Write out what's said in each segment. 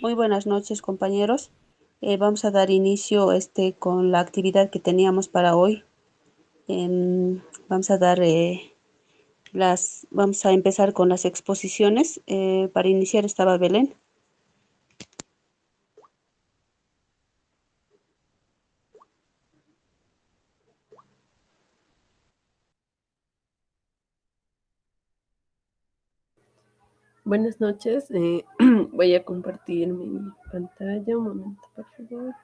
Muy buenas noches, compañeros. Vamos a dar inicio con la actividad que teníamos para hoy. Vamos a dar vamos a empezar con las exposiciones. Para iniciar estaba Belén. Buenas noches, voy a compartir mi pantalla, un momento por favor.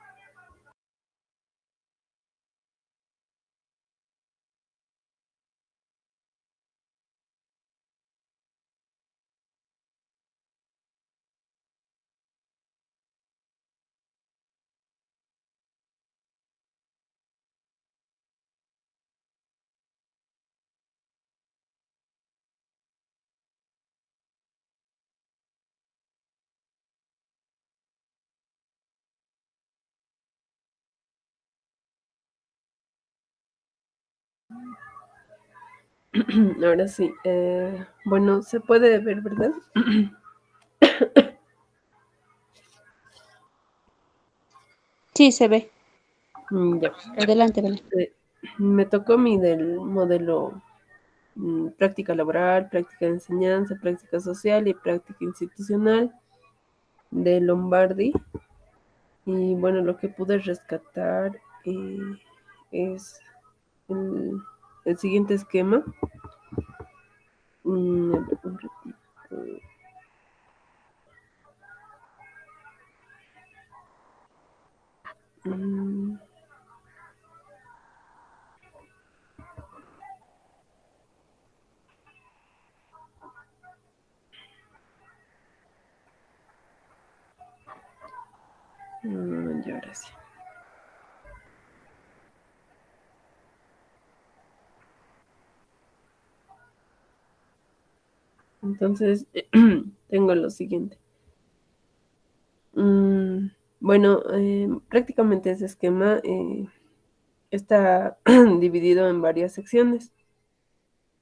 Ahora sí, bueno, se puede ver, ¿verdad? Sí, se ve. Ya. Adelante, Belén. Me tocó mi del modelo práctica laboral, práctica de enseñanza, práctica social y práctica institucional de Lombardi. Y bueno, lo que pude rescatar es el, el siguiente esquema. Un ratito. Mm, y ahora sí. Entonces, tengo lo siguiente. Mm, bueno, prácticamente ese esquema está dividido en varias secciones,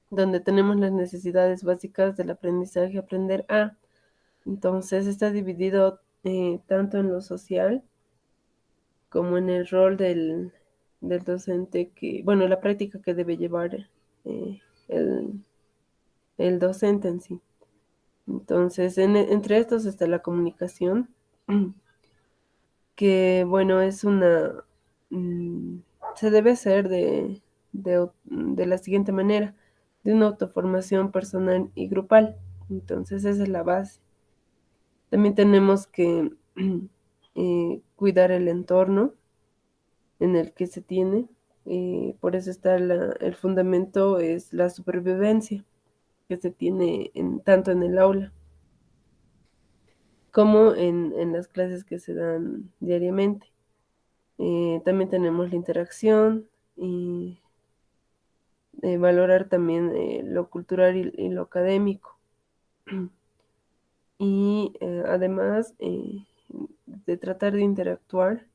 donde tenemos las necesidades básicas del aprendizaje, aprender a. Entonces, está dividido tanto en lo social como en el rol del docente que, bueno, la práctica que debe llevar el, el docente en sí. Entonces, entre estos está la comunicación, que bueno, mm, se debe hacer de la siguiente manera, de una autoformación personal y grupal. Entonces, esa es la base. También tenemos que cuidar el entorno en el que se tiene. Por eso está el fundamento, es la supervivencia que se tiene tanto en el aula como en las clases que se dan diariamente. También tenemos la interacción y valorar también lo cultural y lo académico. Y además de tratar de interactuar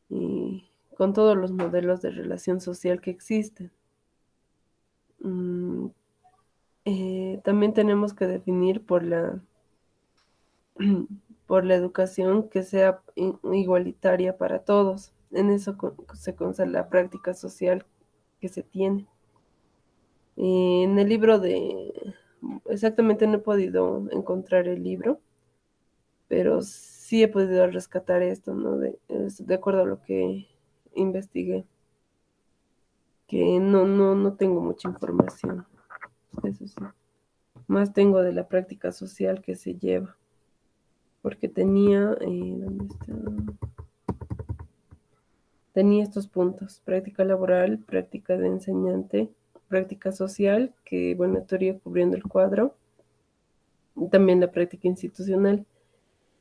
eh, con todos los modelos de relación social que existen. Mm, también tenemos que definir por la educación que sea igualitaria para todos. En eso se consta la práctica social que se tiene. En el libro exactamente no he podido encontrar el libro, pero sí he podido rescatar esto, ¿no? De acuerdo a lo que investigué, que no tengo mucha información, eso sí. Más tengo de la práctica social que se lleva, porque ¿dónde está? Tenía estos puntos: práctica laboral, práctica de enseñante, práctica social, que bueno, estaría cubriendo el cuadro, y también la práctica institucional.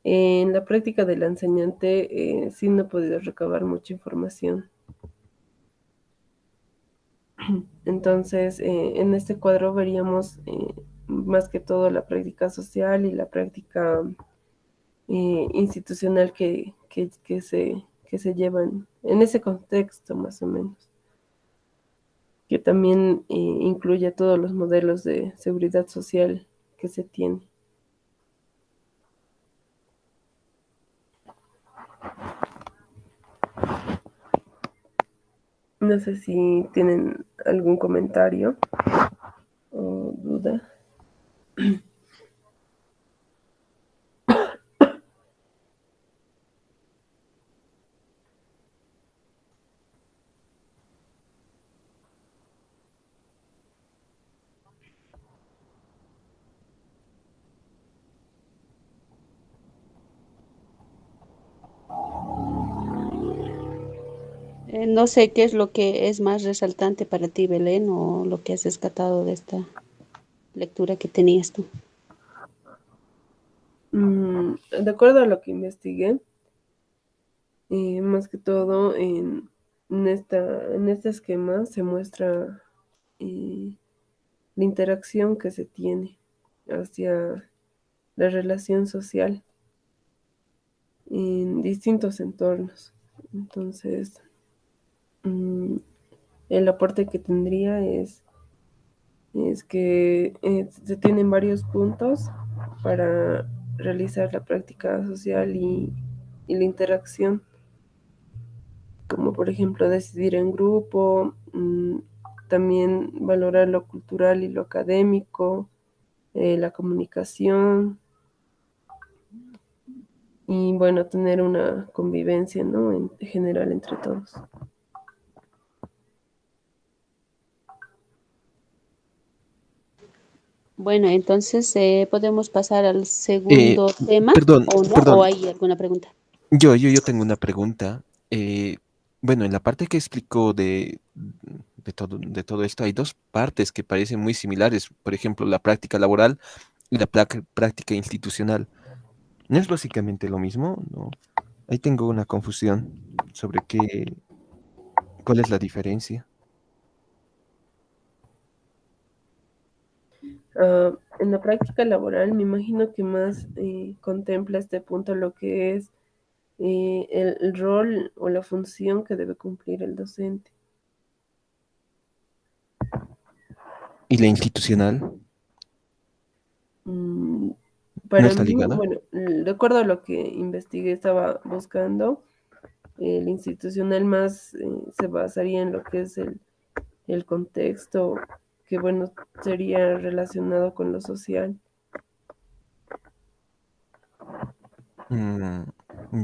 En la práctica de la enseñante sí no he podido recabar mucha información. Entonces, en este cuadro veríamos más que todo la práctica social y la práctica institucional que se llevan en ese contexto más o menos, que también incluye todos los modelos de seguridad social que se tiene. No sé si tienen algún comentario o duda. No sé qué es lo que es más resaltante para ti, Belén, o lo que has rescatado de esta lectura que tenías tú. De acuerdo a lo que investigué, más que todo en este esquema se muestra eh, la interacción que se tiene hacia la relación social en distintos entornos. Entonces, mm, el aporte que tendría es que se tienen varios puntos para realizar la práctica social y la interacción, como por ejemplo decidir en grupo, también valorar lo cultural y lo académico, la comunicación y bueno, tener una convivencia, ¿no? En general entre todos. Bueno, entonces podemos pasar al Eh, segundo tema, perdón, ¿o no? ¿O perdón, hay alguna pregunta? yo tengo una pregunta. Bueno, en la parte que explicó de todo esto, hay dos partes que parecen muy similares. Por ejemplo, la práctica laboral y la práctica institucional. ¿No es básicamente lo mismo? No. Ahí tengo una confusión sobre cuál es la diferencia. En la práctica laboral me imagino que más contempla este punto lo que es el rol o la función que debe cumplir el docente. ¿Y la institucional? Mm, ¿No para está mí, ligada? bueno, de acuerdo a lo que investigué, estaba buscando, el institucional más se basaría en lo que es el contexto, que bueno, sería relacionado con lo social. Mm,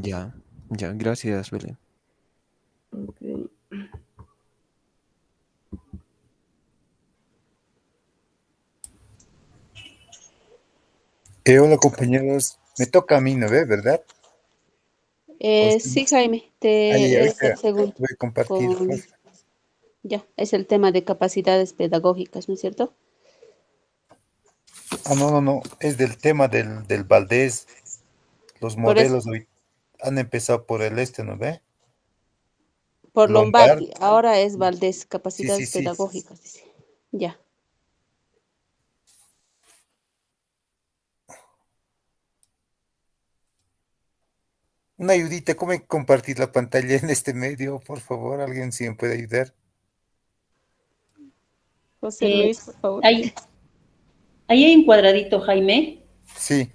ya, ya, gracias, Belén. Okay. Hola compañeros, me toca a mí, ¿no ve? ¿Verdad? Sí, Jaime, Ahí, te es el ahorita segundo. voy a compartir, Con, porfa. ya, es el tema de capacidades pedagógicas, ¿no es cierto? Ah, no, no, no, es del tema del Valdés. Los Por eso, modelos hoy han empezado por el este, ¿no ve? por Lombard, Lombardi, ahora es Valdés, sí, sí, capacidades sí. pedagógicas, dice. Ya. Una ayudita, ¿cómo hay que compartir la pantalla en este medio? Por favor, alguien si me puede ayudar. José Eh, Luis, por favor. ahí, ahí hay un cuadradito, Jaime, Sí,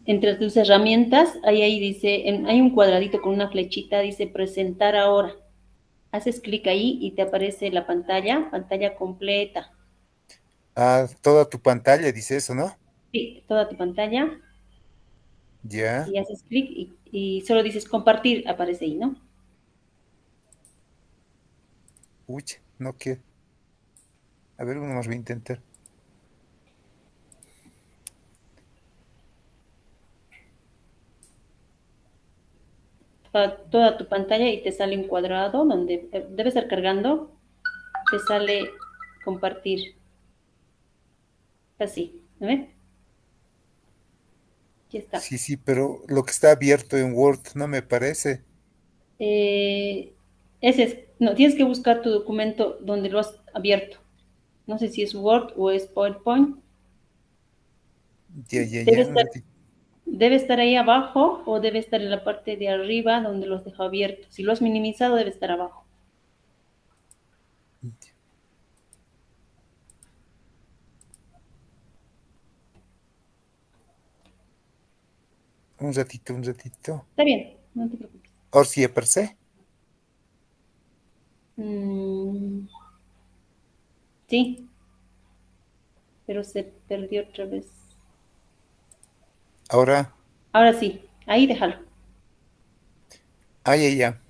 entre tus herramientas, ahí dice, hay un cuadradito con una flechita, dice presentar ahora. Haces clic ahí y te aparece la pantalla completa. toda tu pantalla dice eso, ¿no? Sí, toda tu pantalla Ya, y haces clic y solo dices compartir, aparece ahí, ¿no? uy, no quiero. A ver, uno más voy a intentar. Toda tu pantalla y te sale un cuadrado donde debe estar cargando, te sale compartir, así, ¿no ves? Ya está. Sí, sí, pero lo que está abierto en Word no me parece. Eh, ese es, no, tienes que buscar tu documento donde lo has abierto. No sé si es Word o es PowerPoint. Ya, ya, Debe ya, un estar, ratito. debe estar ahí abajo o debe estar en la parte de arriba donde lo has dejado abierto. Si lo has minimizado, debe estar abajo. Un ratito, un ratito. Está bien, no te preocupes. Ahora sí aparece. Sí, pero se perdió otra vez. Ahora, Ahora sí, ahí déjalo. ya.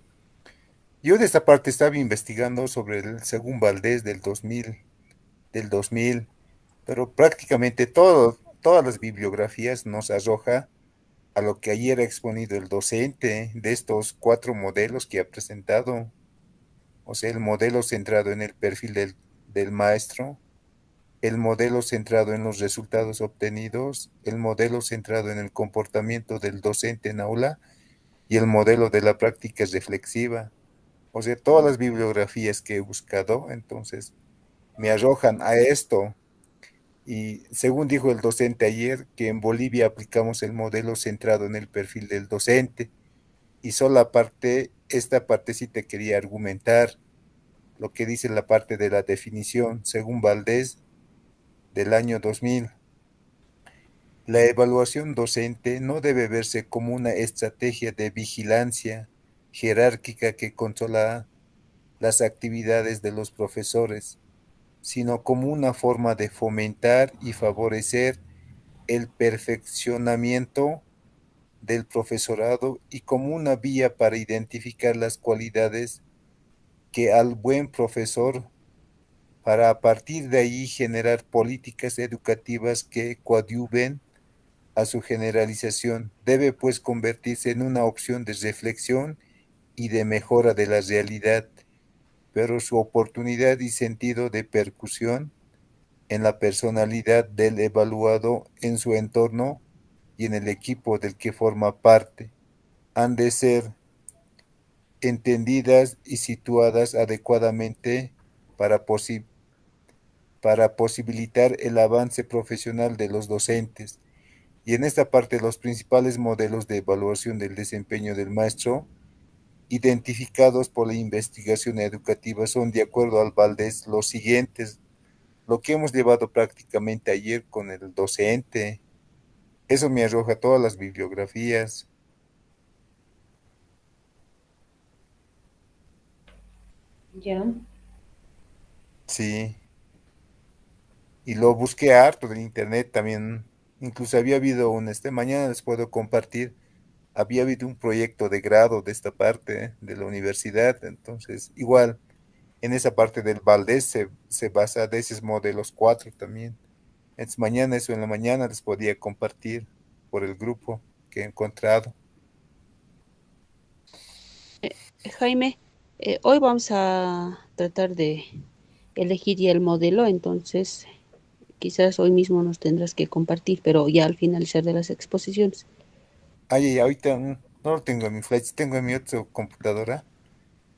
Yo de esta parte estaba investigando sobre el según Valdés del 2000, pero prácticamente todas las bibliografías nos arroja a lo que ayer ha exponido el docente de estos cuatro modelos que ha presentado. O sea, el modelo centrado en el perfil del maestro, el modelo centrado en los resultados obtenidos, el modelo centrado en el comportamiento del docente en aula y el modelo de la práctica reflexiva. O sea, todas las bibliografías que he buscado, entonces, me arrojan a esto. Y según dijo el docente ayer, que en Bolivia aplicamos el modelo centrado en el perfil del docente. Y solo aparte, esta parte sí te quería argumentar lo que dice la parte de la definición, según Valdés, del año 2000. La evaluación docente no debe verse como una estrategia de vigilancia jerárquica que controla las actividades de los profesores, sino como una forma de fomentar y favorecer el perfeccionamiento del profesorado y como una vía para identificar las cualidades que al buen profesor, para a partir de ahí generar políticas educativas que coadyuven a su generalización. Debe pues convertirse en una opción de reflexión y de mejora de la realidad, pero su oportunidad y sentido de percusión en la personalidad del evaluado, en su entorno y en el equipo del que forma parte, han de ser entendidas y situadas adecuadamente para, para posibilitar el avance profesional de los docentes. Y en esta parte, los principales modelos de evaluación del desempeño del maestro identificados por la investigación educativa son, de acuerdo al Valdés, los siguientes, lo que hemos llevado prácticamente ayer con el docente. Eso me arroja todas las bibliografías. Ya. Sí, y lo busqué harto en internet también. Incluso había habido mañana les puedo compartir, había habido un proyecto de grado de esta parte de la universidad. Entonces, igual, en esa parte del Valdés se basa de esos modelos cuatro también. Entonces, mañana, eso en la mañana les podía compartir por el grupo que he encontrado. Jaime, hoy vamos a tratar de elegir ya el modelo, entonces quizás hoy mismo nos tendrás que compartir, pero ya al finalizar de las exposiciones. Ay, ahorita no lo tengo en mi flash, tengo en mi otra computadora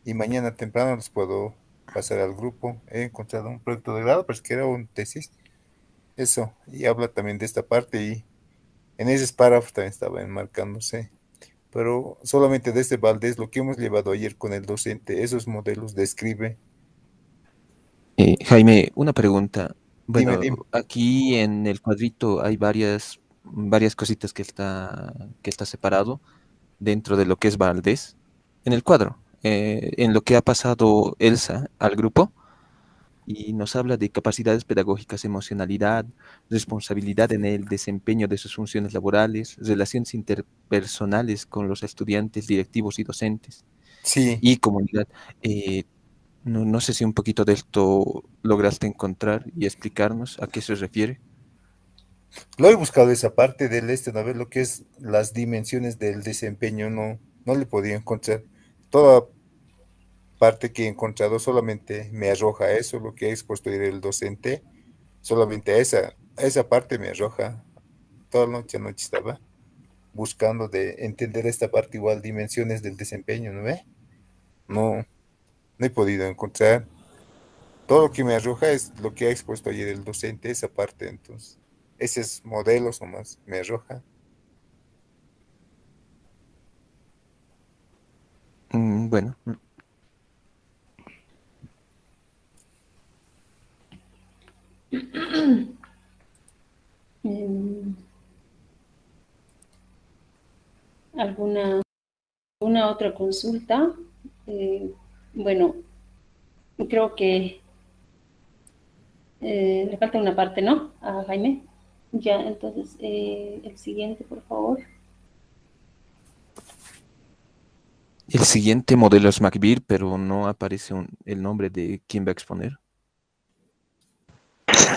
y mañana temprano los puedo pasar al grupo. He encontrado un proyecto de grado, pero es que era un tesis. Eso, y habla también de esta parte y en esos párrafos también estaba enmarcándose. Pero solamente de este Valdés, lo que hemos llevado ayer con el docente, esos modelos describe. Jaime, una pregunta. Dime, Bueno, dime. aquí en el cuadrito hay varias cositas que está separado dentro de lo que es Valdés. En el cuadro, en lo que ha pasado Elsa al grupo, y nos habla de capacidades pedagógicas, emocionalidad, responsabilidad en el desempeño de sus funciones laborales, relaciones interpersonales con los estudiantes, directivos y docentes, Sí, y comunidad. Eh, no sé si un poquito de esto lograste encontrar y explicarnos a qué se refiere. lo he buscado esa parte del a ver lo que es las dimensiones del desempeño, no le podía encontrar. Toda parte que he encontrado solamente me arroja eso, lo que ha expuesto ayer el docente, solamente esa parte me arroja. Toda la noche estaba buscando de entender esta parte igual, dimensiones del desempeño, ¿no ve? No, no he podido encontrar. Todo lo que me arroja es lo que ha expuesto ayer el docente, esa parte, entonces, esos modelos nomás me arroja. Bueno, Em, ¿alguna otra consulta? Eh, bueno, creo que Le falta una parte, ¿no? A Jaime. Ya, entonces, el siguiente, por favor. El siguiente modelo es McBeer, pero no aparece el nombre de quién va a exponer.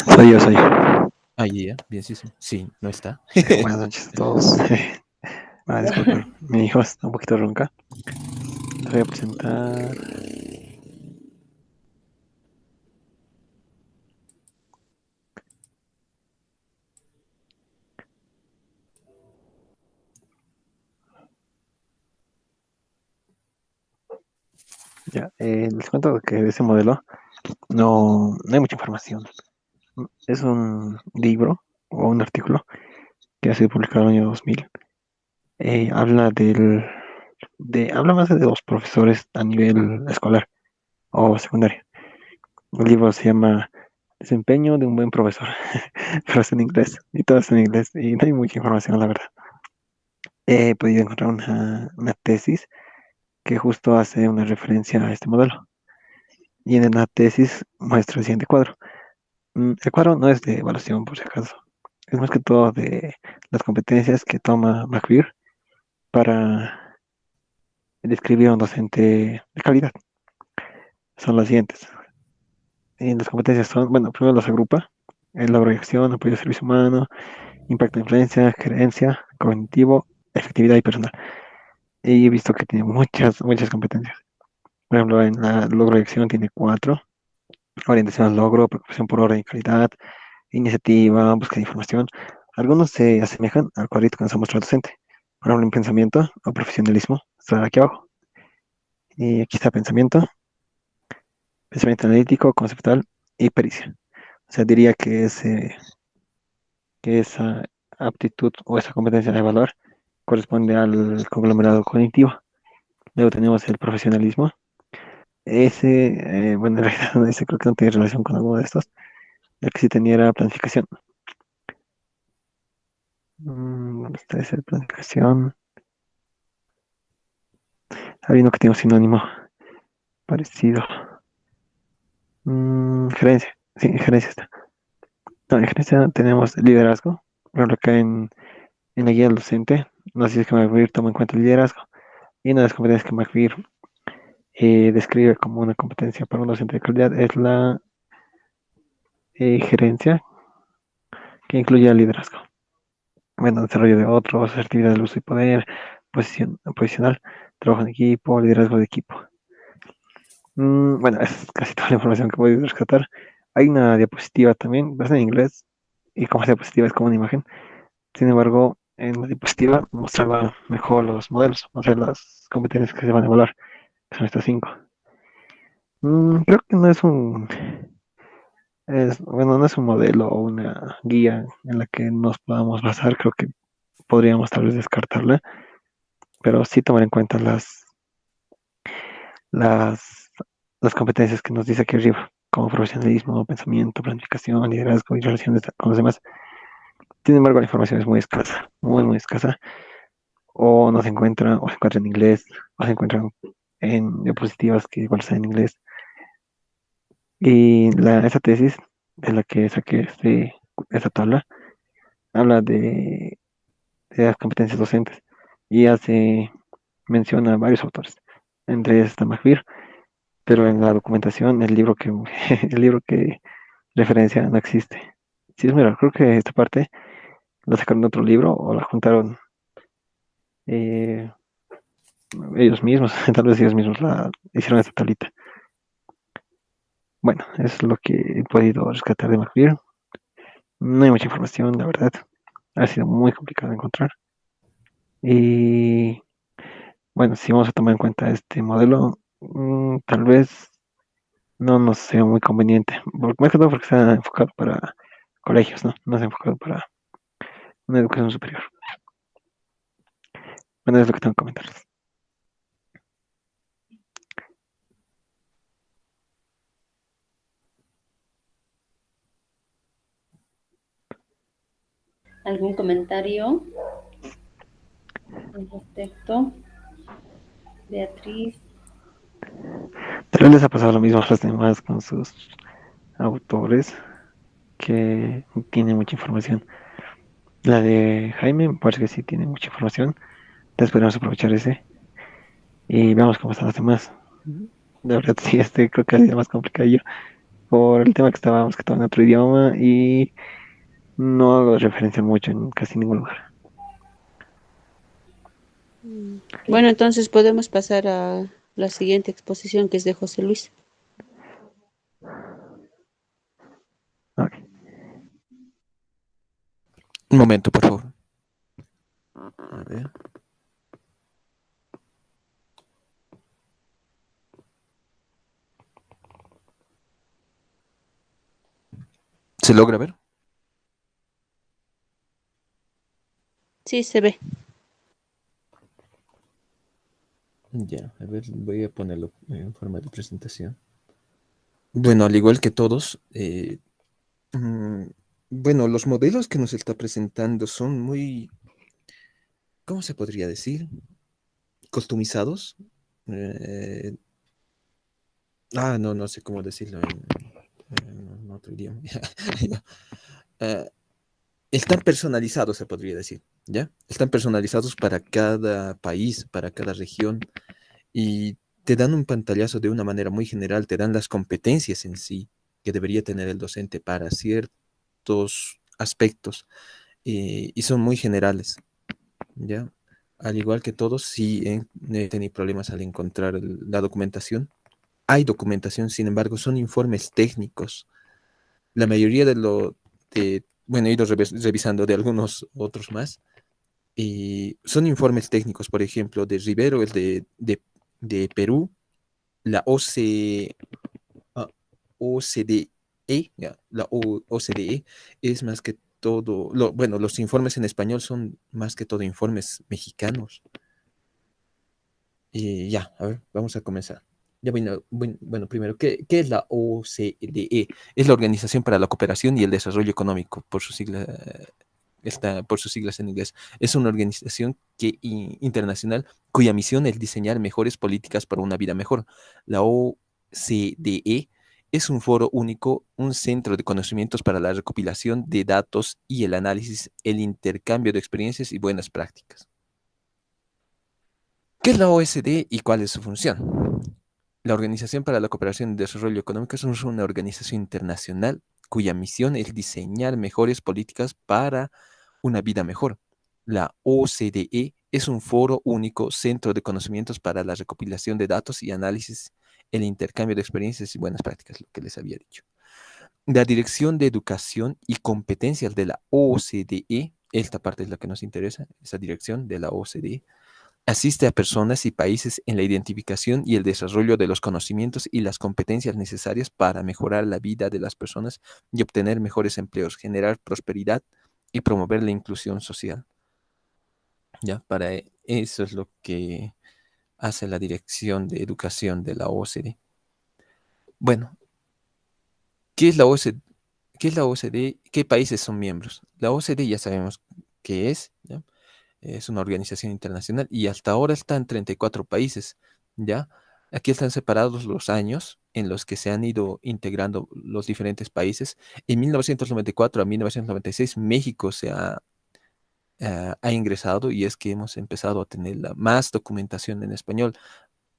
Soy yo, soy yo. Ah, ya, bien, sí, sí. Sí, no está. Buenas noches a todos. Disculpen, mi hijo está un poquito ronca. Les voy a presentar. Ya, les cuento que de ese modelo no hay mucha información. Es un libro o un artículo que ha sido publicado en el año 2000. Habla más de los profesores a nivel escolar o secundaria. El libro se llama Desempeño de un buen profesor, pero es en inglés y todo es en inglés y no hay mucha información, la verdad. He podido encontrar una tesis que justo hace una referencia a este modelo. Y en la tesis muestra el siguiente cuadro. El cuadro no es de evaluación, por si acaso. Es más que todo de las competencias que toma McBeer para describir a un docente de calidad. Son las siguientes. Y las competencias son, bueno, primero las agrupa. El logro de acción, apoyo al servicio humano, impacto de influencia, gerencia, cognitivo, efectividad y personal. Y he visto que tiene muchas competencias. Por ejemplo, en la logro de acción tiene 4. Orientación al logro, preocupación por orden y calidad, iniciativa, búsqueda de información. Algunos se asemejan al cuadrito que nos ha mostrado el docente. Por ejemplo, en pensamiento o profesionalismo, está aquí abajo. Y aquí está pensamiento analítico, conceptual y pericia. O sea, diría que esa aptitud o esa competencia de evaluar corresponde al conglomerado cognitivo. Luego tenemos el profesionalismo. Bueno, en realidad ese creo que no tiene relación con alguno de estos. El que sí tenía era planificación. ¿Dónde está esa planificación? Hay uno que tiene un sinónimo parecido. Gerencia. Sí, gerencia está. No, en gerencia tenemos liderazgo. Por ejemplo, acá en la guía del docente, nos dice que McBeer toma en cuenta el liderazgo. Y una de las competencias que McBeer describe como una competencia para un docente de calidad es la gerencia, que incluye el liderazgo. Bueno, desarrollo de otros, asertividad del uso y poder, posicional, trabajo en equipo, liderazgo de equipo. Bueno, es casi toda la información que voy a rescatar. Hay una diapositiva también, es en inglés, y como la diapositiva es como una imagen. Sin embargo, en la diapositiva mostraba mejor los modelos, o sea, las competencias que se van a evaluar, que son estas 5. Creo que no es un modelo o una guía en la que nos podamos basar. Creo que podríamos tal vez descartarla, pero sí tomar en cuenta las, las competencias que nos dice aquí arriba, como profesionalismo, pensamiento, planificación, liderazgo y relaciones con los demás. Sin embargo, la información es muy escasa, muy escasa, o se encuentra en inglés, o se encuentran en diapositivas que igual están en inglés. Y esa tesis de la que saqué esta tabla habla de las competencias docentes y menciona a varios autores, entre ellos está McBeer, pero en la documentación el libro que referencia no existe. Sí, es mira, creo que esta parte la sacaron de otro libro o la juntaron eh, ellos mismos, tal vez ellos mismos la hicieron esta tablita. Bueno, eso es lo que he podido rescatar de McBeer. No hay mucha información, la verdad. Ha sido muy complicado de encontrar. Y bueno, si vamos a tomar en cuenta este modelo, tal vez no nos sea muy conveniente. Más que todo porque está enfocado para colegios, ¿no? No está enfocado para una educación superior. Bueno, es lo que tengo que comentarles. ¿Algún comentario al respecto? Beatriz. Tal vez les ha pasado lo mismo a los demás con sus autores. que tiene mucha información. La de Jaime me parece que sí tiene mucha información. Entonces podemos aprovechar ese y veamos cómo están los demás. De verdad, sí, creo que ha sido más complicado yo por el tema que estábamos, que estaba en otro idioma y no hago referencia mucho en casi ningún lugar. Bueno, entonces podemos pasar a la siguiente exposición, que es de José Luis. Ok. Un momento, por favor. A ver. ¿Se logra ver? Sí, se ve. Ya, a ver, voy a ponerlo en forma de presentación. Bueno, al igual que todos, mm, bueno, los modelos que nos está presentando son muy, ¿cómo se podría decir? Customizados. Eh, no sé cómo decirlo en otro idioma. Ya. Eh, Están personalizados, se podría decir, ¿ya? Están personalizados para cada país, para cada región, y te dan un pantallazo de una manera muy general, te dan las competencias en sí que debería tener el docente para ciertos aspectos, y son muy generales, ¿ya? Al igual que todos, sí he tenido problemas al encontrar la documentación. Hay documentación, sin embargo, son informes técnicos. La mayoría bueno, he ido revisando de algunos otros más, y son informes técnicos, por ejemplo, de Rivero, el de Perú, la ah, OCDE, ya, OCDE es más que todo, bueno, los informes en español son más que todo informes mexicanos. Y ya, a ver, vamos a comenzar. Ya bueno, primero, ¿qué es la OCDE? Es la Organización para la Cooperación y el Desarrollo Económico, por sus siglas en inglés. Es una organización internacional cuya misión es diseñar mejores políticas para una vida mejor. La OCDE es un foro único, un centro de conocimientos para la recopilación de datos y el análisis, el intercambio de experiencias y buenas prácticas. ¿Qué es la OSD y cuál es su función? La Organización para la Cooperación y Desarrollo Económico es una organización internacional cuya misión es diseñar mejores políticas para una vida mejor. La OCDE es un foro único, centro de conocimientos para la recopilación de datos y análisis, el intercambio de experiencias y buenas prácticas, lo que les había dicho. La Dirección de Educación y Competencias de la OCDE, esta parte es la que nos interesa, esa dirección de la OCDE, asiste a personas y países en la identificación y el desarrollo de los conocimientos y las competencias necesarias para mejorar la vida de las personas y obtener mejores empleos, generar prosperidad y promover la inclusión social. Ya, eso es lo que hace la Dirección de Educación de la OCDE. Bueno, ¿qué es la OCDE? ¿Qué es la OCDE? ¿Qué países son miembros? La OCDE ya sabemos qué es, ¿ya? Es una organización internacional y hasta ahora están 34 países, ¿ya? Aquí están separados los años en los que se han ido integrando los diferentes países. En 1994 a 1996 México ha ingresado, y es que hemos empezado a tener más documentación en español,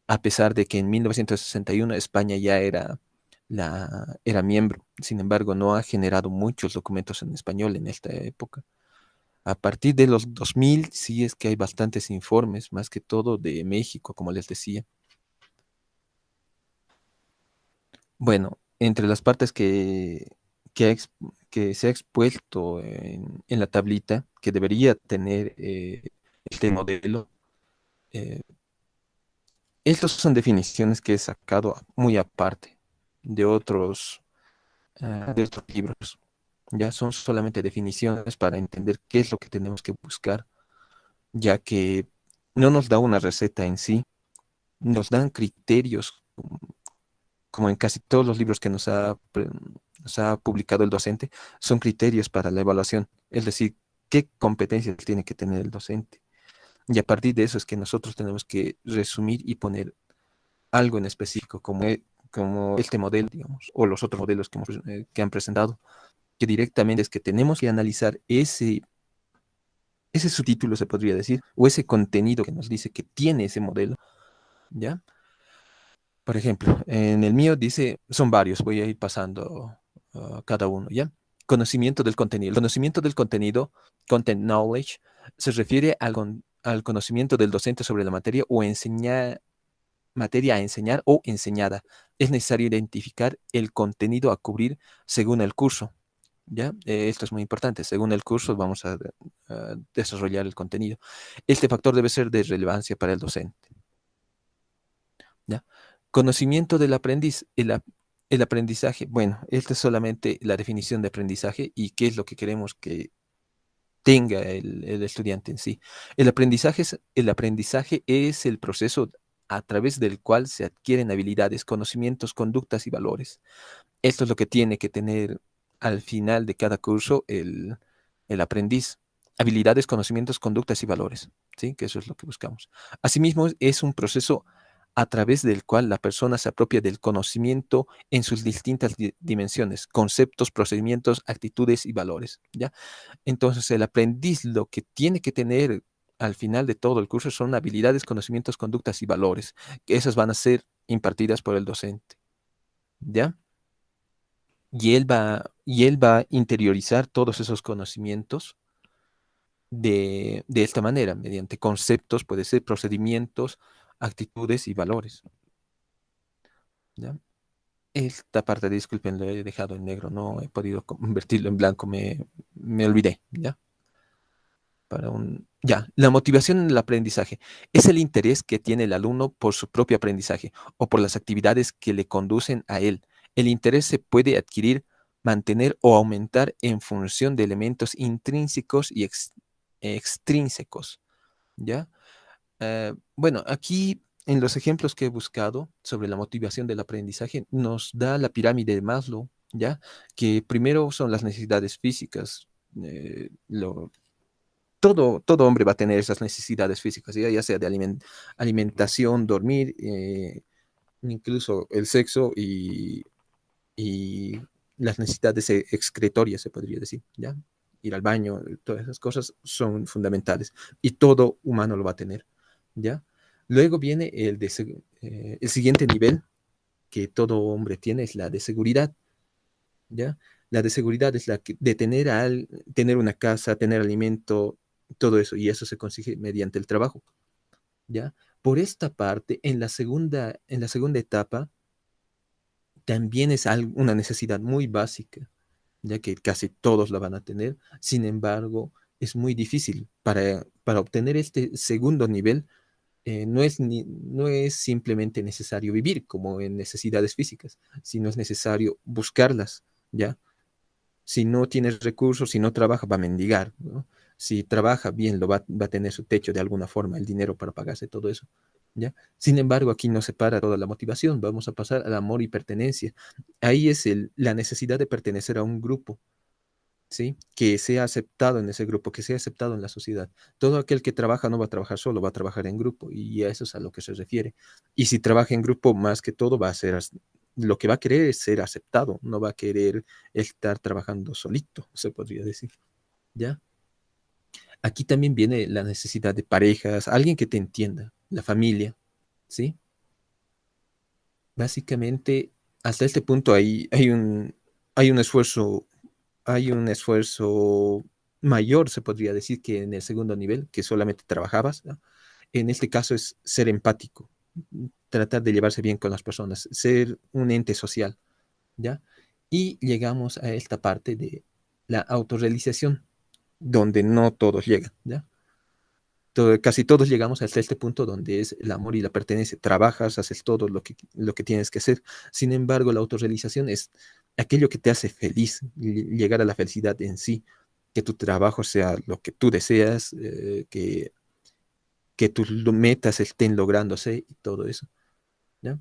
a pesar de que en 1961 España ya era miembro. Sin embargo, no ha generado muchos documentos en español en esta época. A partir de los 2000, sí es que hay bastantes informes, más que todo de México, como les decía. Bueno, entre las partes que se ha expuesto en la tablita, que debería tener este modelo, eh, estas son definiciones que he sacado muy aparte de otros libros. Ya son solamente definiciones para entender qué es lo que tenemos que buscar, ya que no nos da una receta en sí, nos dan criterios, como en casi todos los libros que nos ha publicado el docente, son criterios para la evaluación, es decir, qué competencias tiene que tener el docente. Y a partir de eso es que nosotros tenemos que resumir y poner algo en específico, como este modelo, digamos, o los otros modelos que han presentado. que directamente es que tenemos que analizar ese subtítulo, se podría decir, o ese contenido que nos dice que tiene ese modelo, ¿ya? Por ejemplo, en el mío dice, son varios, voy a ir pasando cada uno, ¿ya? Conocimiento del contenido. El conocimiento del contenido, content knowledge, se refiere al conocimiento del docente sobre la materia o materia a enseñar o enseñada. Es necesario identificar el contenido a cubrir según el curso, ¿ya? Esto es muy importante. Según el curso vamos a desarrollar el contenido. Este factor debe ser de relevancia para el docente, ¿ya? Conocimiento del aprendiz. El aprendizaje, bueno, esta es solamente la definición de aprendizaje y qué es lo que queremos que tenga el estudiante en sí. El aprendizaje es el proceso a través del cual se adquieren habilidades, conocimientos, conductas y valores. Esto es lo que tiene que tener al final de cada curso el aprendiz. Habilidades, conocimientos, conductas y valores, ¿sí? Que eso es lo que buscamos. Asimismo, es un proceso a través del cual la persona se apropia del conocimiento en sus distintas dimensiones, conceptos, procedimientos, actitudes y valores, ¿ya? Entonces, el aprendiz lo que tiene que tener al final de todo el curso son habilidades, conocimientos, conductas y valores, que esas van a ser impartidas por el docente, ¿ya? Y él va a interiorizar todos esos conocimientos de esta manera, mediante conceptos, puede ser procedimientos, actitudes y valores, ¿ya? Esta parte, disculpen, lo he dejado en negro, no he podido convertirlo en blanco, me olvidé, ¿ya? Ya, la motivación en el aprendizaje es el interés que tiene el alumno por su propio aprendizaje o por las actividades que le conducen a él. El interés se puede adquirir, mantener o aumentar en función de elementos intrínsecos y extrínsecos, ¿ya? Bueno, aquí en los ejemplos que he buscado sobre la motivación del aprendizaje nos da la pirámide de Maslow, ¿ya? Que primero son las necesidades físicas, todo hombre va a tener esas necesidades físicas, ya sea de alimentación, dormir, incluso el sexo y las necesidades excretorias, se podría decir, ¿ya? Ir al baño, todas esas cosas son fundamentales y todo humano lo va a tener, ¿ya? Luego viene el siguiente nivel que todo hombre tiene, es la de seguridad, ¿ya? La de seguridad es de tener una casa, tener alimento, todo eso, y eso se consigue mediante el trabajo, ¿ya? Por esta parte, en la segunda etapa, también es una necesidad muy básica, ya que casi todos la van a tener. Sin embargo, es muy difícil. Para obtener este segundo nivel, no es simplemente necesario vivir como en necesidades físicas, sino es necesario buscarlas, ¿ya? Si no tienes recursos, si no trabaja, va a mendigar, ¿no? Si trabaja bien, va a tener su techo de alguna forma, el dinero para pagarse todo eso, ¿ya? Sin embargo, aquí no se para toda la motivación, vamos a pasar al amor y pertenencia. Ahí es la necesidad de pertenecer a un grupo, ¿sí? Que sea aceptado en ese grupo, que sea aceptado en la sociedad. Todo aquel que trabaja no va a trabajar solo, va a trabajar en grupo, y a eso es a lo que se refiere. Y si trabaja en grupo, más que todo va a ser, lo que va a querer es ser aceptado, no va a querer estar trabajando solito, se podría decir, ¿ya? Aquí también viene la necesidad de parejas, alguien que te entienda, la familia, ¿sí? Básicamente, hasta este punto hay un esfuerzo mayor, se podría decir, que en el segundo nivel, que solamente trabajabas, ¿no? En este caso es ser empático, tratar de llevarse bien con las personas, ser un ente social, ¿ya? Y llegamos a esta parte de la autorrealización, donde no todos llegan, ¿ya? Casi todos llegamos hasta este punto donde es el amor y la pertenencia. Trabajas, haces todo lo que tienes que hacer. Sin embargo, la autorrealización es aquello que te hace feliz, llegar a la felicidad en sí, que tu trabajo sea lo que tú deseas, que tus metas estén lográndose y todo eso, ¿ya?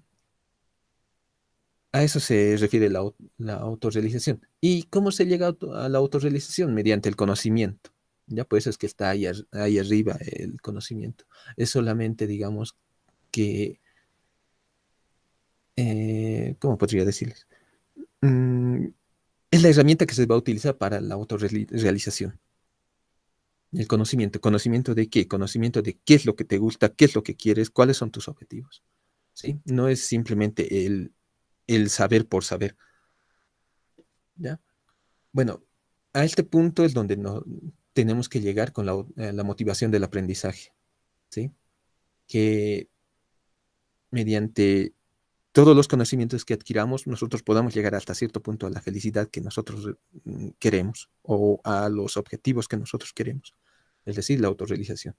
A eso se refiere la autorrealización. ¿Y cómo se llega a la autorrealización? Mediante el conocimiento. Ya, pues es que está ahí arriba el conocimiento. Es solamente, digamos, que, ¿cómo podría decirles? Mm, Es la herramienta que se va a utilizar para la autorrealización. El conocimiento. ¿Conocimiento de qué? Conocimiento de qué es lo que te gusta, qué es lo que quieres, cuáles son tus objetivos. ¿Sí? No es simplemente el saber por saber. ¿Ya? Bueno, a este punto es donde tenemos que llegar con la motivación del aprendizaje. ¿Sí? Que mediante todos los conocimientos que adquiramos, nosotros podamos llegar hasta cierto punto a la felicidad que nosotros queremos o a los objetivos que nosotros queremos, es decir, la autorrealización.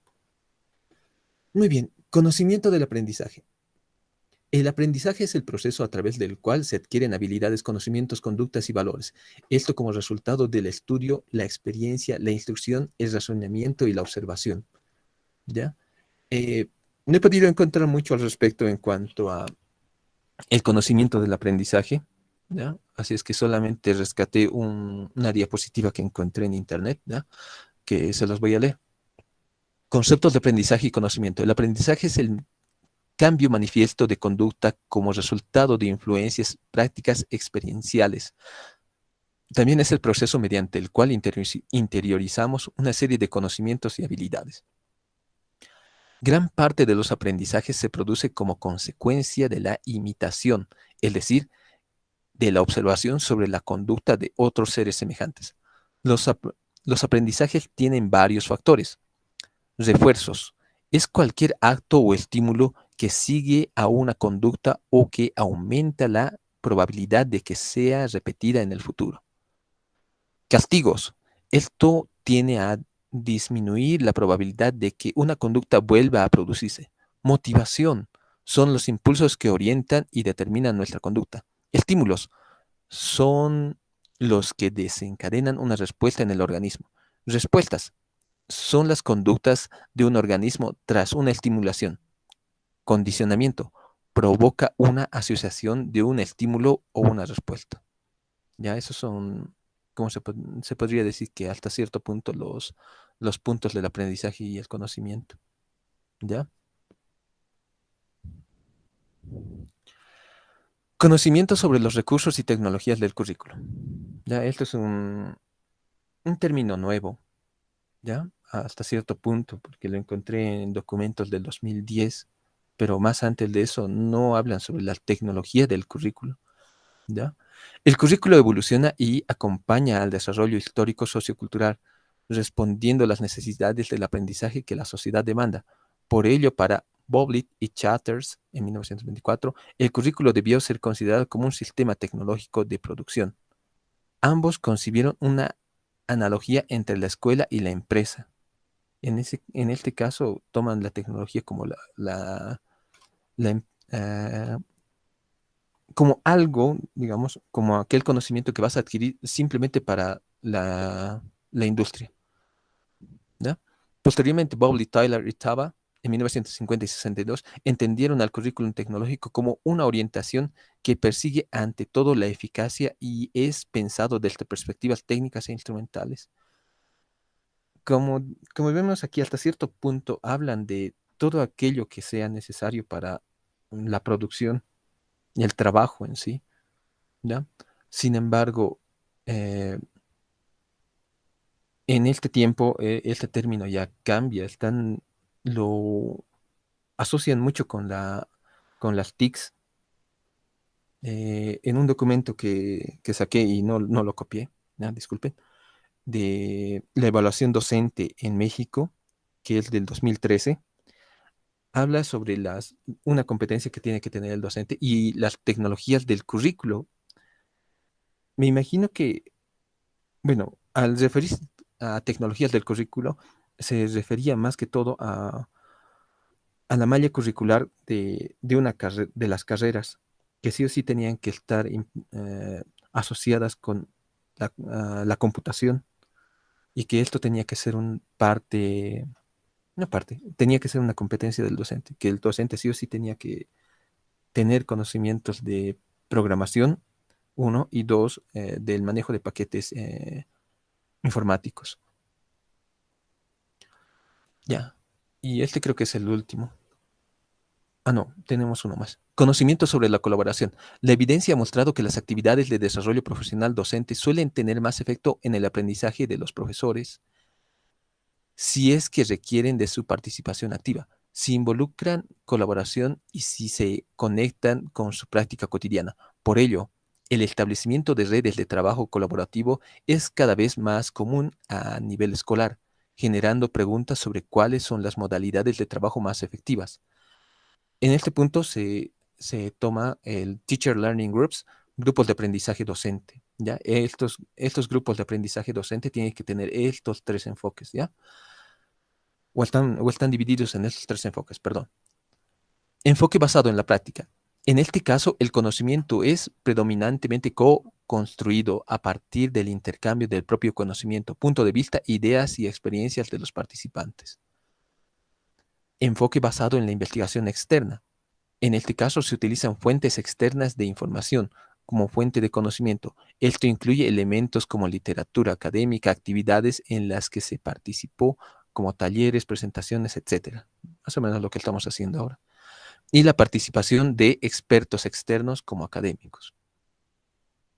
Muy bien, conocimiento del aprendizaje. El aprendizaje es el proceso a través del cual se adquieren habilidades, conocimientos, conductas y valores. Esto como resultado del estudio, la experiencia, la instrucción, el razonamiento y la observación. ¿Ya? No he podido encontrar mucho al respecto en cuanto a el conocimiento del aprendizaje, ¿ya? Así es que solamente rescaté una diapositiva que encontré en internet, ¿ya? Que se los voy a leer. Conceptos de aprendizaje y conocimiento. El aprendizaje es el cambio manifiesto de conducta como resultado de influencias prácticas experienciales. También es el proceso mediante el cual interiorizamos una serie de conocimientos y habilidades. Gran parte de los aprendizajes se produce como consecuencia de la imitación, es decir, de la observación sobre la conducta de otros seres semejantes. Los aprendizajes tienen varios factores. Refuerzos. Es cualquier acto o estímulo que sigue a una conducta o que aumenta la probabilidad de que sea repetida en el futuro. Castigos. Esto tiene a disminuir la probabilidad de que una conducta vuelva a producirse. Motivación. Son los impulsos que orientan y determinan nuestra conducta. Estímulos son los que desencadenan una respuesta en el organismo. Respuestas son las conductas de un organismo tras una estimulación. Condicionamiento provoca una asociación de un estímulo o una respuesta. Ya, esos son, como se podría decir que hasta cierto punto los puntos del aprendizaje y el conocimiento. ¿Ya? Conocimiento sobre los recursos y tecnologías del currículo. Ya, esto es un término nuevo, ¿ya? Hasta cierto punto, porque lo encontré en documentos del 2010, pero más antes de eso no hablan sobre la tecnología del currículo, ¿ya? El currículo evoluciona y acompaña al desarrollo histórico sociocultural, respondiendo a las necesidades del aprendizaje que la sociedad demanda. Por ello, para Boblit y Chatters, en 1924, el currículo debió ser considerado como un sistema tecnológico de producción. Ambos concibieron una analogía entre la escuela y la empresa. En este caso, toman la tecnología como la em- eh, como algo, digamos, como aquel conocimiento que vas a adquirir simplemente para la industria, ¿ya? Posteriormente, Bowley, Tyler y Taba, en 1950 y 62, entendieron al currículum tecnológico como una orientación que persigue ante todo la eficacia y es pensado desde perspectivas técnicas e instrumentales. Como, como vemos aquí, hasta cierto punto hablan de todo aquello que sea necesario para la producción y el trabajo en sí, ¿ya? Sin embargo, eh, en este tiempo, este término ya cambia, lo asocian mucho con con las TICs. En un documento que saqué y no lo copié, ¿ya? Disculpen, de la evaluación docente en México, que es del 2013, habla sobre una competencia que tiene que tener el docente y las tecnologías del currículo. Me imagino que, bueno, al referirse a tecnologías del currículo, se refería más que todo a la malla curricular de las carreras, que sí o sí tenían que estar asociadas con la computación y que esto tenía que ser una parte, tenía que ser una competencia del docente, que el docente sí o sí tenía que tener conocimientos de programación, uno, y dos, del manejo de paquetes informáticos. Ya. Y este creo que es el último. No, tenemos uno más. Conocimiento sobre la colaboración. La evidencia ha mostrado que las actividades de desarrollo profesional docente suelen tener más efecto en el aprendizaje de los profesores si es que requieren de su participación activa, si involucran colaboración y si se conectan con su práctica cotidiana. Por ello, el establecimiento de redes de trabajo colaborativo es cada vez más común a nivel escolar, generando preguntas sobre cuáles son las modalidades de trabajo más efectivas. En este punto se toma el Teacher Learning Groups, grupos de aprendizaje docente, ¿ya? Estos grupos de aprendizaje docente tienen que tener estos tres enfoques, ¿ya? O están divididos en estos tres enfoques, perdón. Enfoque basado en la práctica. En este caso, el conocimiento es predominantemente co-construido a partir del intercambio del propio conocimiento, punto de vista, ideas y experiencias de los participantes. Enfoque basado en la investigación externa. En este caso se utilizan fuentes externas de información como fuente de conocimiento. Esto incluye elementos como literatura académica, actividades en las que se participó, como talleres, presentaciones, etcétera. Más o menos lo que estamos haciendo ahora. Y la participación de expertos externos como académicos.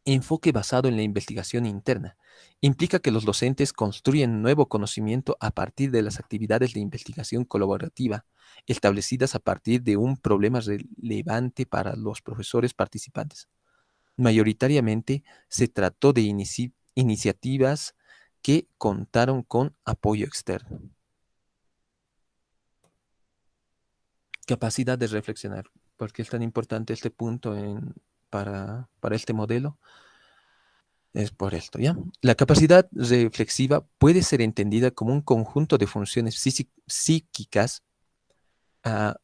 Enfoque basado en la investigación interna. Implica que los docentes construyen nuevo conocimiento a partir de las actividades de investigación colaborativa establecidas a partir de un problema relevante para los profesores participantes. Mayoritariamente se trató de iniciativas que contaron con apoyo externo. Capacidad de reflexionar. ¿Por qué es tan importante este punto para este modelo? Es por esto, ¿ya? La capacidad reflexiva puede ser entendida como un conjunto de funciones psíquicas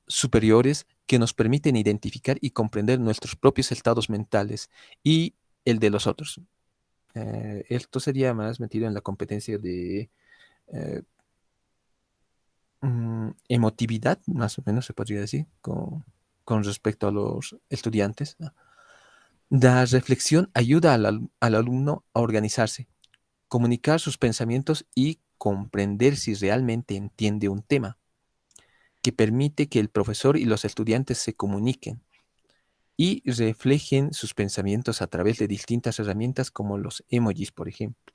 superiores que nos permiten identificar y comprender nuestros propios estados mentales y el de los otros. Esto sería más metido en la competencia de emotividad, más o menos se podría decir, con respecto a los estudiantes, ¿no? La reflexión ayuda al alumno a organizarse, comunicar sus pensamientos y comprender si realmente entiende un tema, que permite que el profesor y los estudiantes se comuniquen y reflejen sus pensamientos a través de distintas herramientas como los emojis, por ejemplo.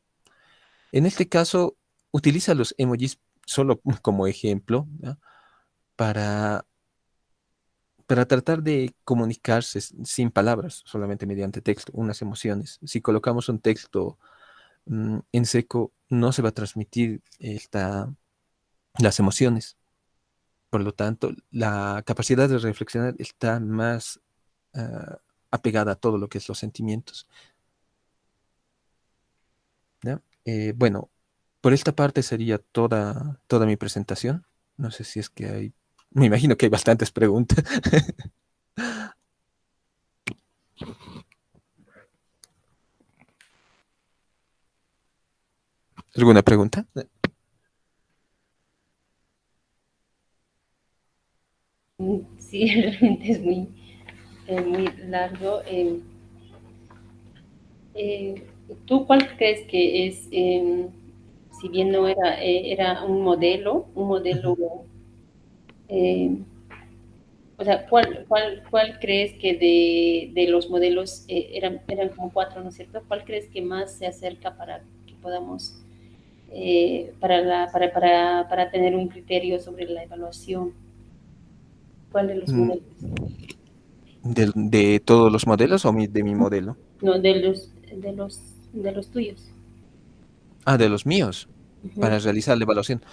En este caso, utiliza los emojis solo como ejemplo, ¿no? para tratar de comunicarse sin palabras, solamente mediante texto, unas emociones. Si colocamos un texto en seco, no se va a transmitir las emociones. Por lo tanto, la capacidad de reflexionar está más apegada a todo lo que es los sentimientos, ¿ya? Bueno, por esta parte sería toda mi presentación. No sé si es que me imagino que hay bastantes preguntas. ¿Alguna pregunta? Sí, realmente es muy largo. ¿Tú cuál crees que es, si bien no era un modelo, eh, o sea, ¿cuál crees que de los modelos, eran como cuatro, ¿no es cierto? ¿Cuál crees que más se acerca para que podamos, para tener un criterio sobre la evaluación? ¿Cuál de los Mm, modelos? ¿De todos los modelos o de mi modelo? No, de los tuyos. De los míos, Ujú. para realizar la evaluación.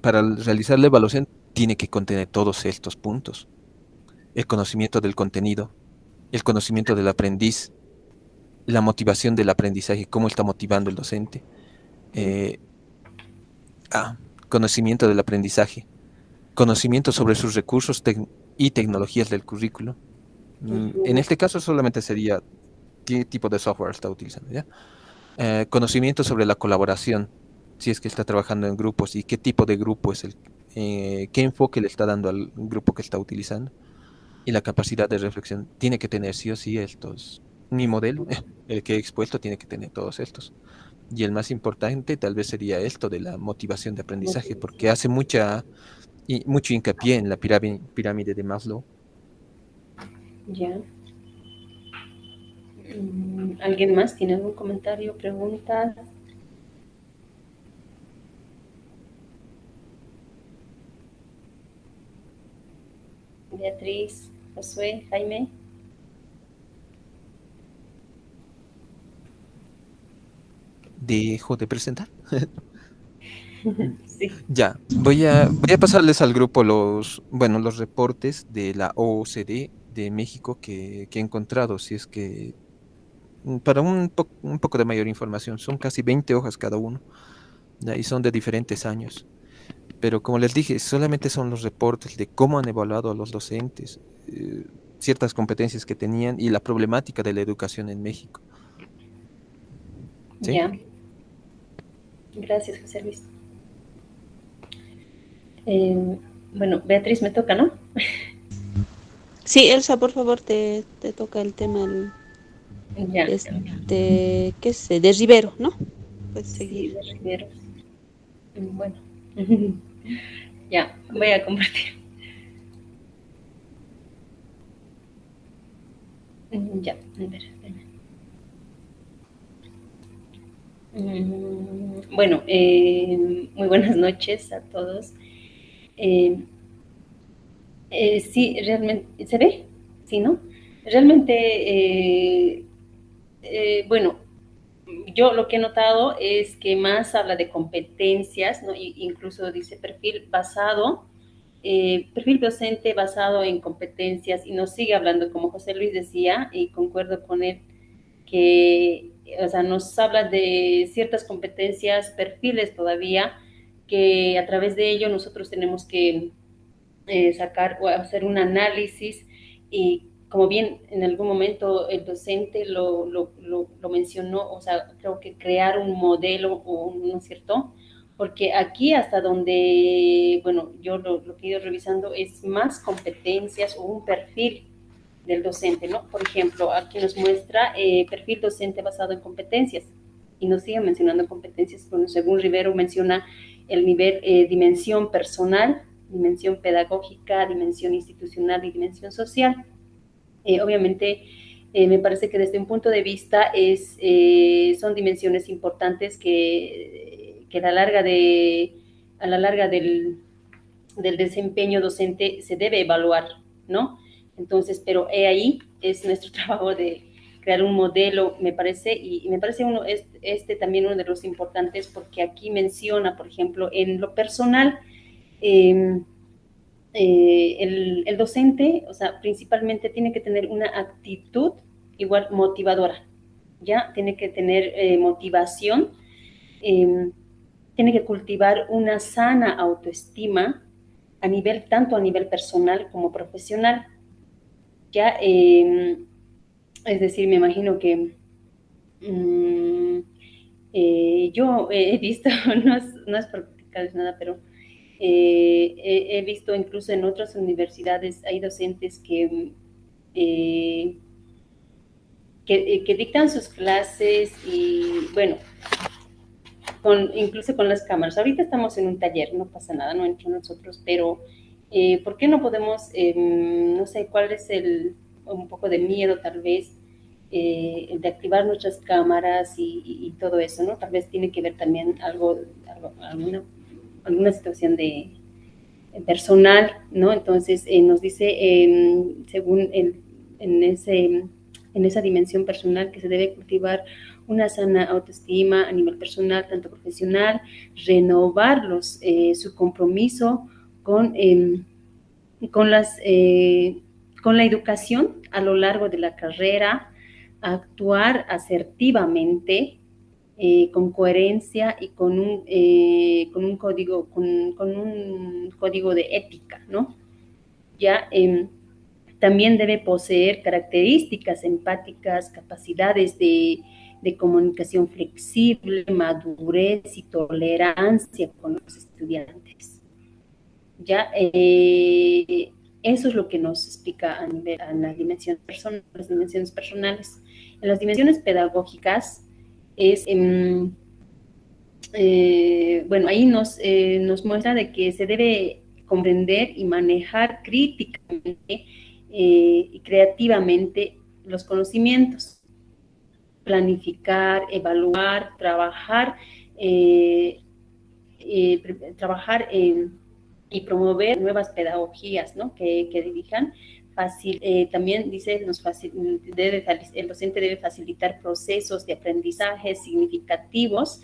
Para realizar la evaluación tiene que contener todos estos puntos. El conocimiento del contenido, el conocimiento del aprendiz, la motivación del aprendizaje, cómo está motivando el docente. Eh, Conocimiento del aprendizaje, conocimiento sobre sus recursos y tecnologías del currículo. En Ujú. este caso solamente sería qué tipo de software está utilizando, ¿ya? Conocimiento sobre la colaboración, si es que está trabajando en grupos y qué tipo de grupo es qué enfoque le está dando al grupo que está utilizando. Y la capacidad de reflexión tiene que tener sí o sí estos. Mi modelo, el que he expuesto, tiene que tener todos estos. Y el más importante tal vez sería esto de la motivación de aprendizaje, porque hace mucha y mucho hincapié en la pirámide de Maslow. Ya. ¿Alguien más tiene algún comentario, pregunta? Beatriz, Josué, Jaime. Dejo de presentar. Sí. Ya, voy a pasarles al grupo los reportes de la OOCDE de México que he encontrado, si es que para un poco de mayor información, son casi 20 hojas cada uno, ¿ya? Y son de diferentes años. Pero como les dije, solamente son los reportes de cómo han evaluado a los docentes, ciertas competencias que tenían y la problemática de la educación en México. ¿Sí? Ya. Gracias, José Luis. Bueno, Beatriz, me toca, ¿no? Sí, Elsa, por favor, te toca el tema Ya. ¿qué es? De Rivero, ¿no? Puedes Sí, seguir. de Rivero. Bueno. Ya, voy a compartir. Ya, a ver, espérame. Bueno, muy buenas noches a todos. Sí, realmente, ¿se ve? Sí, ¿no? Realmente, bueno, yo lo que he notado es que más habla de competencias, ¿no? Incluso dice perfil docente basado en competencias, y nos sigue hablando, como José Luis decía, y concuerdo con él, que, o sea, nos habla de ciertas competencias, perfiles todavía, que a través de ello nosotros tenemos que sacar o hacer un análisis, y como bien en algún momento el docente lo mencionó, o sea, creo que crear un modelo, ¿no es cierto? Porque aquí hasta donde, bueno, yo lo que he ido revisando es más competencias o un perfil del docente, ¿no? Por ejemplo, aquí nos muestra perfil docente basado en competencias, y nos sigue mencionando competencias. Bueno, según Rivero menciona el nivel dimensión personal, dimensión pedagógica, dimensión institucional y dimensión social. Obviamente, me parece que desde un punto de vista son dimensiones importantes que a la larga del desempeño docente se debe evaluar, ¿no? Entonces, pero ahí es nuestro trabajo de crear un modelo, me parece, y me parece también uno de los importantes, porque aquí menciona, por ejemplo, en lo personal, eh, el docente, o sea, principalmente tiene que tener una actitud igual motivadora, ¿ya? Tiene que tener motivación, eh, tiene que cultivar una sana autoestima tanto a nivel personal como profesional, ¿ya? Es decir, me imagino que yo he visto, no es por criticarles nada, pero he visto incluso en otras universidades hay docentes eh, que dictan sus clases, y bueno, incluso con las cámaras. Ahorita estamos en un taller, no pasa nada, no entre nosotros, pero ¿por qué no podemos, no sé, cuál es un poco de miedo tal vez, de activar nuestras cámaras y todo eso, ¿no? Tal vez tiene que ver también alguna situación de personal, ¿no? Entonces nos dice, según en esa dimensión personal, que se debe cultivar una sana autoestima a nivel personal, tanto profesional, renovar su compromiso con, con, las, con la educación a lo largo de la carrera, actuar asertivamente, con coherencia y con un código de ética, ¿no? Ya también debe poseer características empáticas, capacidades de comunicación flexible, madurez y tolerancia con los estudiantes. Ya eso es lo que nos explica a las dimensiones personales. En las dimensiones pedagógicas es, bueno, ahí nos muestra de que se debe comprender y manejar críticamente y creativamente los conocimientos, planificar, evaluar, trabajar, y promover nuevas pedagogías, ¿no? que dirijan. También dice, el docente debe facilitar procesos de aprendizaje significativos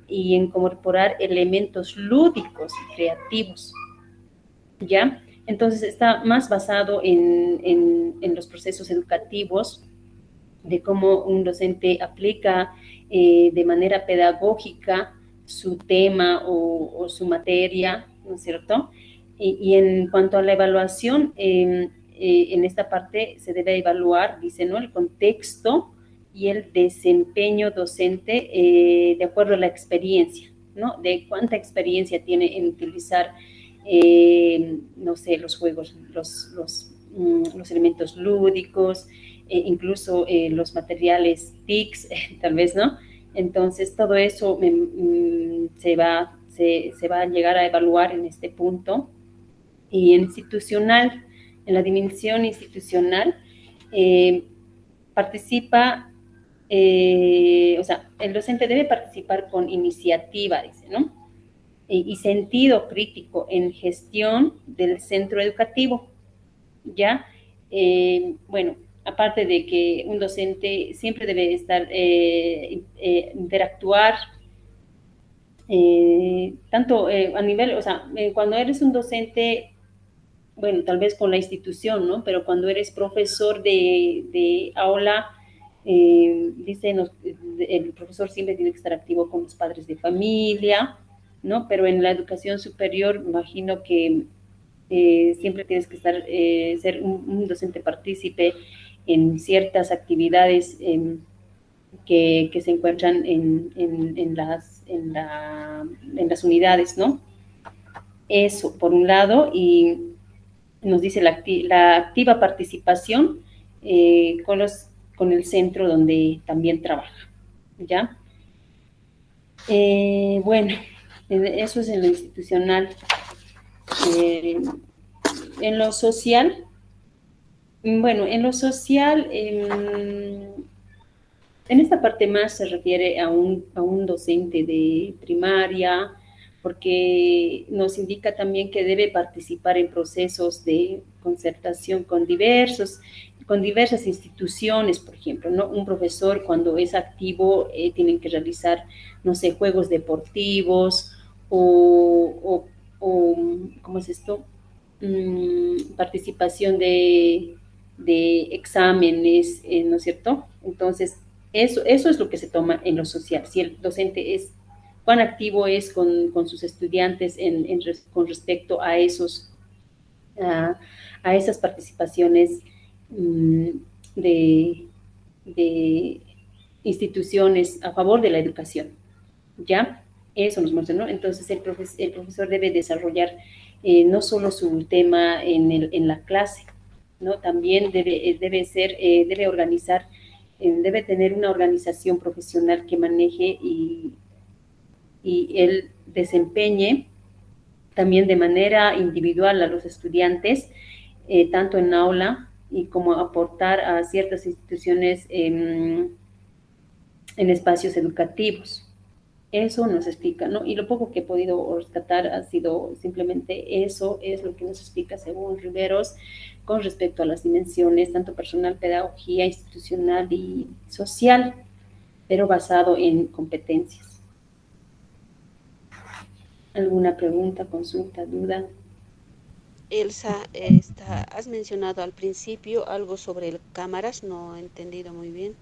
y incorporar elementos lúdicos y creativos, ¿ya? Entonces está más basado en los procesos educativos, de cómo un docente aplica de manera pedagógica su tema o su materia, ¿no es cierto? Y en cuanto a la evaluación, en esta parte se debe evaluar, dice, ¿no?, el contexto y el desempeño docente de acuerdo a la experiencia, ¿no? De cuánta experiencia tiene en utilizar, no sé, los juegos, los elementos lúdicos, incluso los materiales TICs, tal vez, ¿no? Entonces, todo eso se va a llegar a evaluar en este punto. Y en la dimensión institucional, participa, o sea, el docente debe participar con iniciativa, dice, ¿no? Y sentido crítico en gestión del centro educativo, ¿ya? Bueno, aparte de que un docente siempre debe estar, interactuar, tanto a nivel, o sea, cuando eres un docente, bueno, tal vez con la institución, ¿no? Pero cuando eres profesor de aula, el profesor siempre tiene que estar activo con los padres de familia, ¿no? Pero en la educación superior, imagino que siempre tienes que ser un docente partícipe en ciertas actividades que se encuentran en las unidades, ¿no? Eso, por un lado, y nos dice la activa participación con el centro donde también trabaja, ¿ya? Bueno, eso es en lo institucional. En lo social, bueno, en lo social, en esta parte más se refiere a un docente de primaria, porque nos indica también que debe participar en procesos de concertación con diversas instituciones, por ejemplo, ¿no? Un profesor cuando es activo tienen que realizar, no sé, juegos deportivos o ¿cómo es esto? Participación de exámenes, ¿no es cierto? Entonces, eso es lo que se toma en lo social. Si el docente cuán activo es con sus estudiantes con respecto a esas participaciones de, de instituciones a favor de la educación, ¿ya? Eso nos muestra, ¿no? Entonces, el profesor debe desarrollar no solo su tema en la clase, ¿no? También debe organizar, debe tener una organización profesional que maneje y él desempeñe también de manera individual a los estudiantes, tanto en aula y como aportar a ciertas instituciones en espacios educativos. Eso nos explica, ¿no? Y lo poco que he podido rescatar ha sido simplemente eso, es lo que nos explica según Riveros con respecto a las dimensiones, tanto personal, pedagogía, institucional y social, pero basado en competencias. ¿Alguna pregunta, consulta, duda? Elsa, has mencionado al principio algo sobre el cámaras, no he entendido muy bien.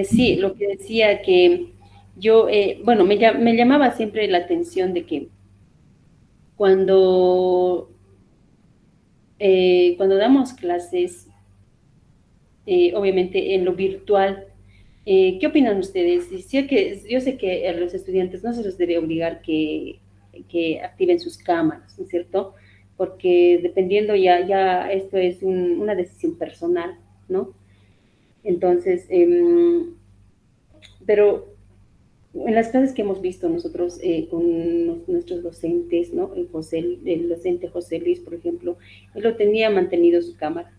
Sí, lo que decía que yo, bueno, me llamaba siempre la atención de que cuando damos clases, obviamente en lo virtual, ¿qué opinan ustedes? Yo sé que a los estudiantes no se les debe obligar que activen sus cámaras, ¿no es cierto? Porque dependiendo ya esto es una decisión personal, ¿no? Entonces, pero en las clases que hemos visto nosotros con nuestros docentes, ¿no? El docente José Luis, por ejemplo, él lo tenía mantenido su cámara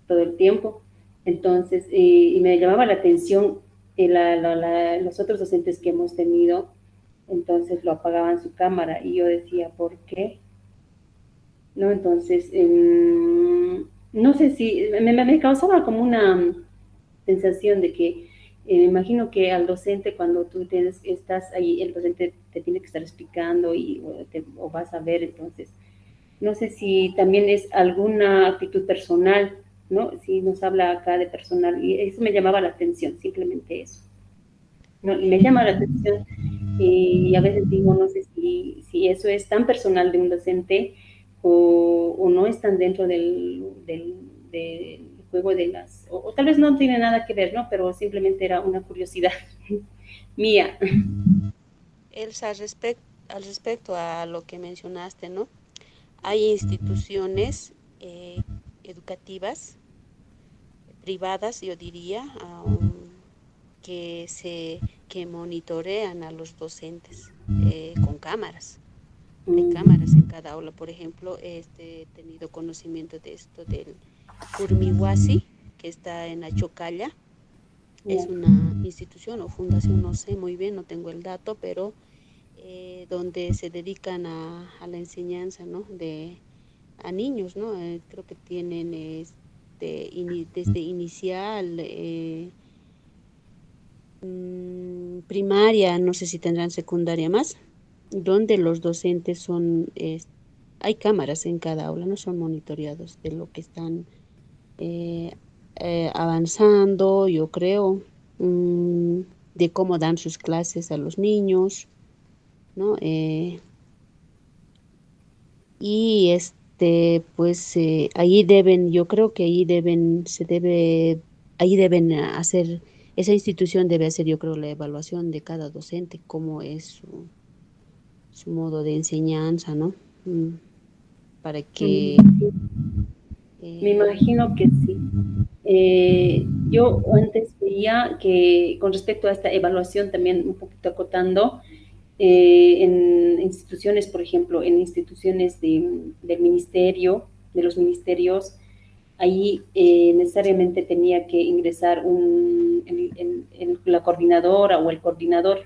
todo el tiempo. Entonces, y me llamaba la atención los otros docentes que hemos tenido, entonces lo apagaban su cámara y yo decía, ¿por qué? ¿No? Entonces, no sé si me causaba como una sensación de que me imagino que al docente cuando estás ahí, el docente te tiene que estar explicando o vas a ver, entonces, no sé si también es alguna actitud personal, ¿no? Si nos habla acá de personal, y eso me llamaba la atención, simplemente eso. ¿No? Y me llama la atención y a veces digo, no sé si eso es tan personal de un docente o no están dentro del juego de o tal vez no tiene nada que ver, ¿no? Pero simplemente era una curiosidad mía. Elsa, al respecto a lo que mencionaste, ¿no? Hay instituciones educativas, privadas, yo diría, que que monitorean a los docentes con cámaras. Hay cámaras en cada aula, por ejemplo, he tenido conocimiento de esto del Curmihuasi, que está en Achocalla. Es una institución o fundación, no sé muy bien, no tengo el dato, pero donde se dedican a la enseñanza, ¿no? A niños, ¿no? Creo que tienen desde inicial, primaria, no sé si tendrán secundaria más, donde los docentes hay cámaras en cada aula, no son monitoreados de lo que están eh, avanzando, yo creo, mm, de cómo dan sus clases a los niños, ¿no? Y pues ahí deben, yo creo que ahí deben hacer, esa institución debe hacer, yo creo, la evaluación de cada docente, cómo es su modo de enseñanza, ¿no? Para que... Me imagino que sí. Yo antes veía que con respecto a esta evaluación, también un poquito acotando, en instituciones, por ejemplo, en instituciones del ministerio, de los ministerios, ahí necesariamente tenía que ingresar la coordinadora o el coordinador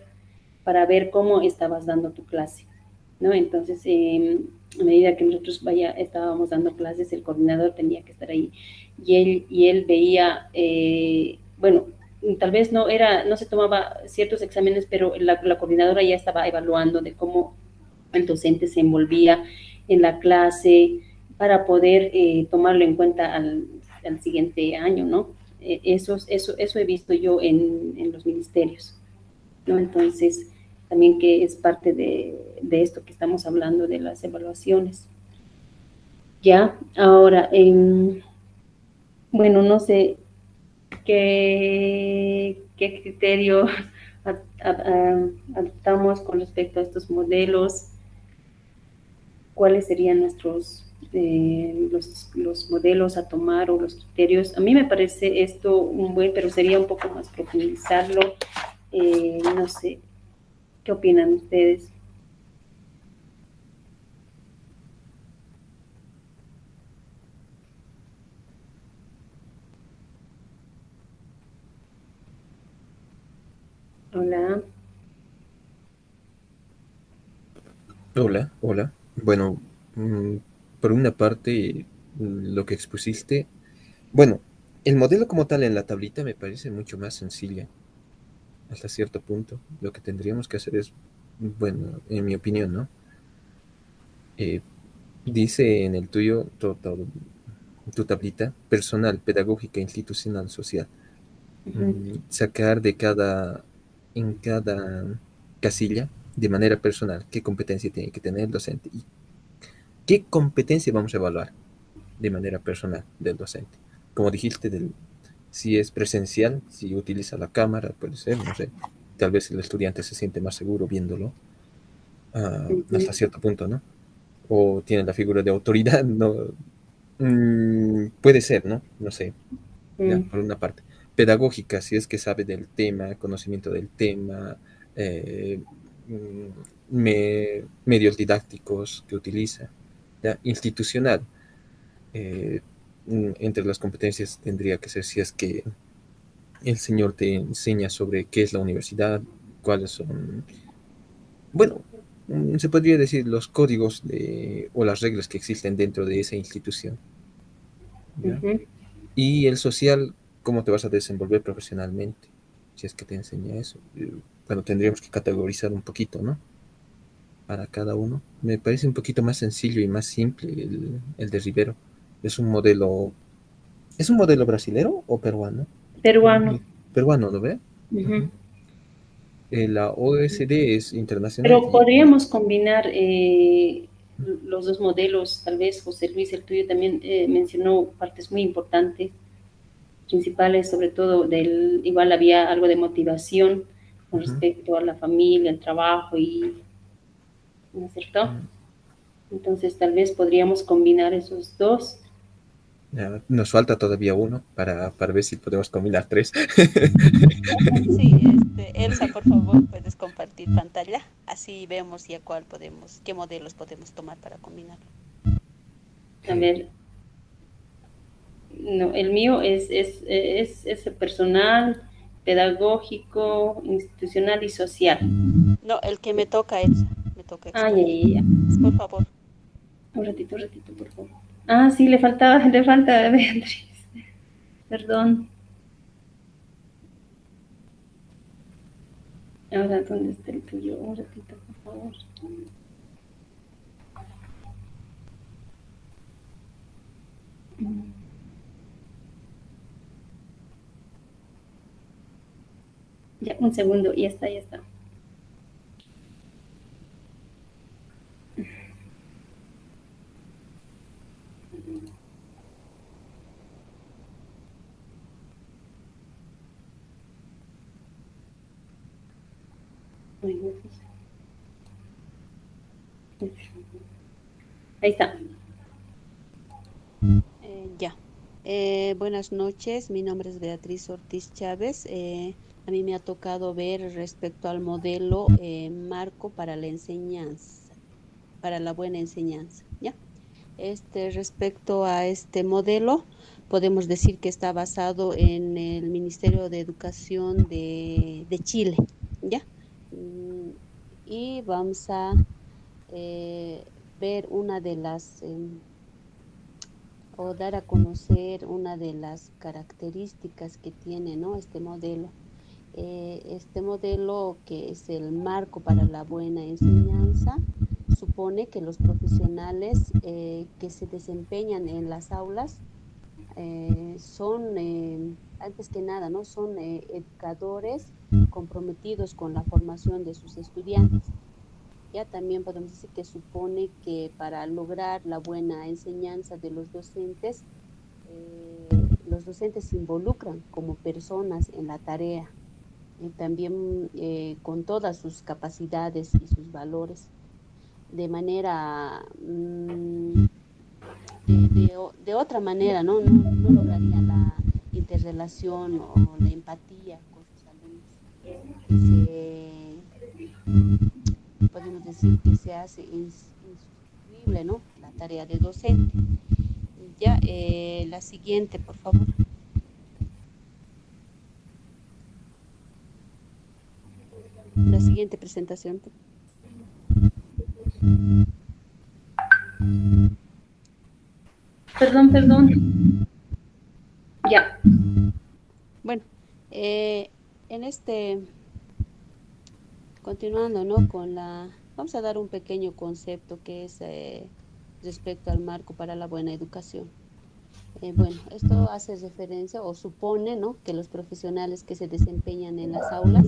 para ver cómo estabas dando tu clase, ¿no? Entonces, a medida que nosotros estábamos dando clases, el coordinador tenía que estar ahí y él veía, bueno, tal vez no se tomaba ciertos exámenes, pero la coordinadora ya estaba evaluando de cómo el docente se envolvía en la clase para poder tomarlo en cuenta al siguiente año, ¿no? Eso he visto yo en los ministerios, ¿no? Entonces, también que es parte de esto que estamos hablando de las evaluaciones. Ya, ahora, bueno, no sé qué criterios adoptamos con respecto a estos modelos, cuáles serían los modelos a tomar o los criterios. A mí me parece esto un buen, pero sería un poco más profundizarlo. No sé, ¿qué opinan ustedes? Hola. Hola, hola. Bueno, por una parte, lo que expusiste, bueno, el modelo como tal en la tablita me parece mucho más sencilla hasta cierto punto. Lo que tendríamos que hacer es, bueno, en mi opinión, ¿no? Eh, dice en el tuyo, tu tablita, personal, pedagógica, institucional, social. Sacar en cada casilla, de manera personal, qué competencia tiene que tener el docente y qué competencia vamos a evaluar de manera personal del docente. Como dijiste, si es presencial, si utiliza la cámara, puede ser, no sé, tal vez el estudiante se siente más seguro viéndolo hasta cierto punto, ¿no? O tiene la figura de autoridad, ¿no? Puede ser, ¿no? No sé, ya, por una parte. Pedagógica, si es que sabe del tema, conocimiento del tema, eh, medios didácticos que utiliza, ¿ya? Institucional. Entre las competencias tendría que ser si es que el señor te enseña sobre qué es la universidad, cuáles son, bueno, se podría decir los códigos o las reglas que existen dentro de esa institución, ¿ya? Ujú. Y el social, cómo te vas a desenvolver profesionalmente, si es que te enseña eso. Bueno, tendríamos que categorizar un poquito, ¿no? Para cada uno. Me parece un poquito más sencillo y más simple el de Rivero. ¿Es un modelo brasilero o peruano? Peruano. Peruano, ¿no ve? Ujú. La OSD es internacional. Pero podríamos combinar los dos modelos, tal vez José Luis, el tuyo también mencionó partes muy importantes, principales, sobre todo igual había algo de motivación con respecto a la familia, el trabajo ¿no es cierto? Entonces tal vez podríamos combinar esos dos. Ya, nos falta todavía uno para ver si podemos combinar tres. Sí, Elsa, por favor, puedes compartir pantalla, así vemos ya qué modelos podemos tomar para combinarlo. A ver, no, el mío es personal, pedagógico, institucional y social. No, el que me toca, Elsa, me toca Ah, exponer. ya. Por favor. Un ratito, por favor. Ah, sí, le falta a Beatriz. Perdón. Ahora, ¿dónde está el tuyo? Un ratito, por favor. Ya, un segundo, ya está, ya está. Ahí está. Ya. Buenas noches, mi nombre es Beatriz Ortiz Chávez. A mí me ha tocado ver respecto al modelo marco para la enseñanza, para la buena enseñanza, ¿ya? Respecto a este modelo, podemos decir que está basado en el Ministerio de Educación de Chile, ¿ya? Y vamos a ver una de las o dar a conocer una de las características que tiene, ¿no?, este modelo. Este modelo, que es el marco para la buena enseñanza, supone que los profesionales que se desempeñan en las aulas son, antes que nada, ¿no?, son educadores comprometidos con la formación de sus estudiantes. Ya también podemos decir que supone que para lograr la buena enseñanza de los docentes se involucran como personas en la tarea, también con todas sus capacidades y sus valores, de manera, de otra manera, ¿no? No lograría la interrelación o la empatía con sus alumnos, podemos decir que se hace insustituible, ¿no?, la tarea de docente. Ya, la siguiente, por favor. La siguiente presentación. Perdón. Ya. Bueno, continuando, ¿no?, vamos a dar un pequeño concepto que es respecto al marco para la buena educación. Bueno, esto hace referencia o supone, ¿no?, que los profesionales que se desempeñan en las aulas,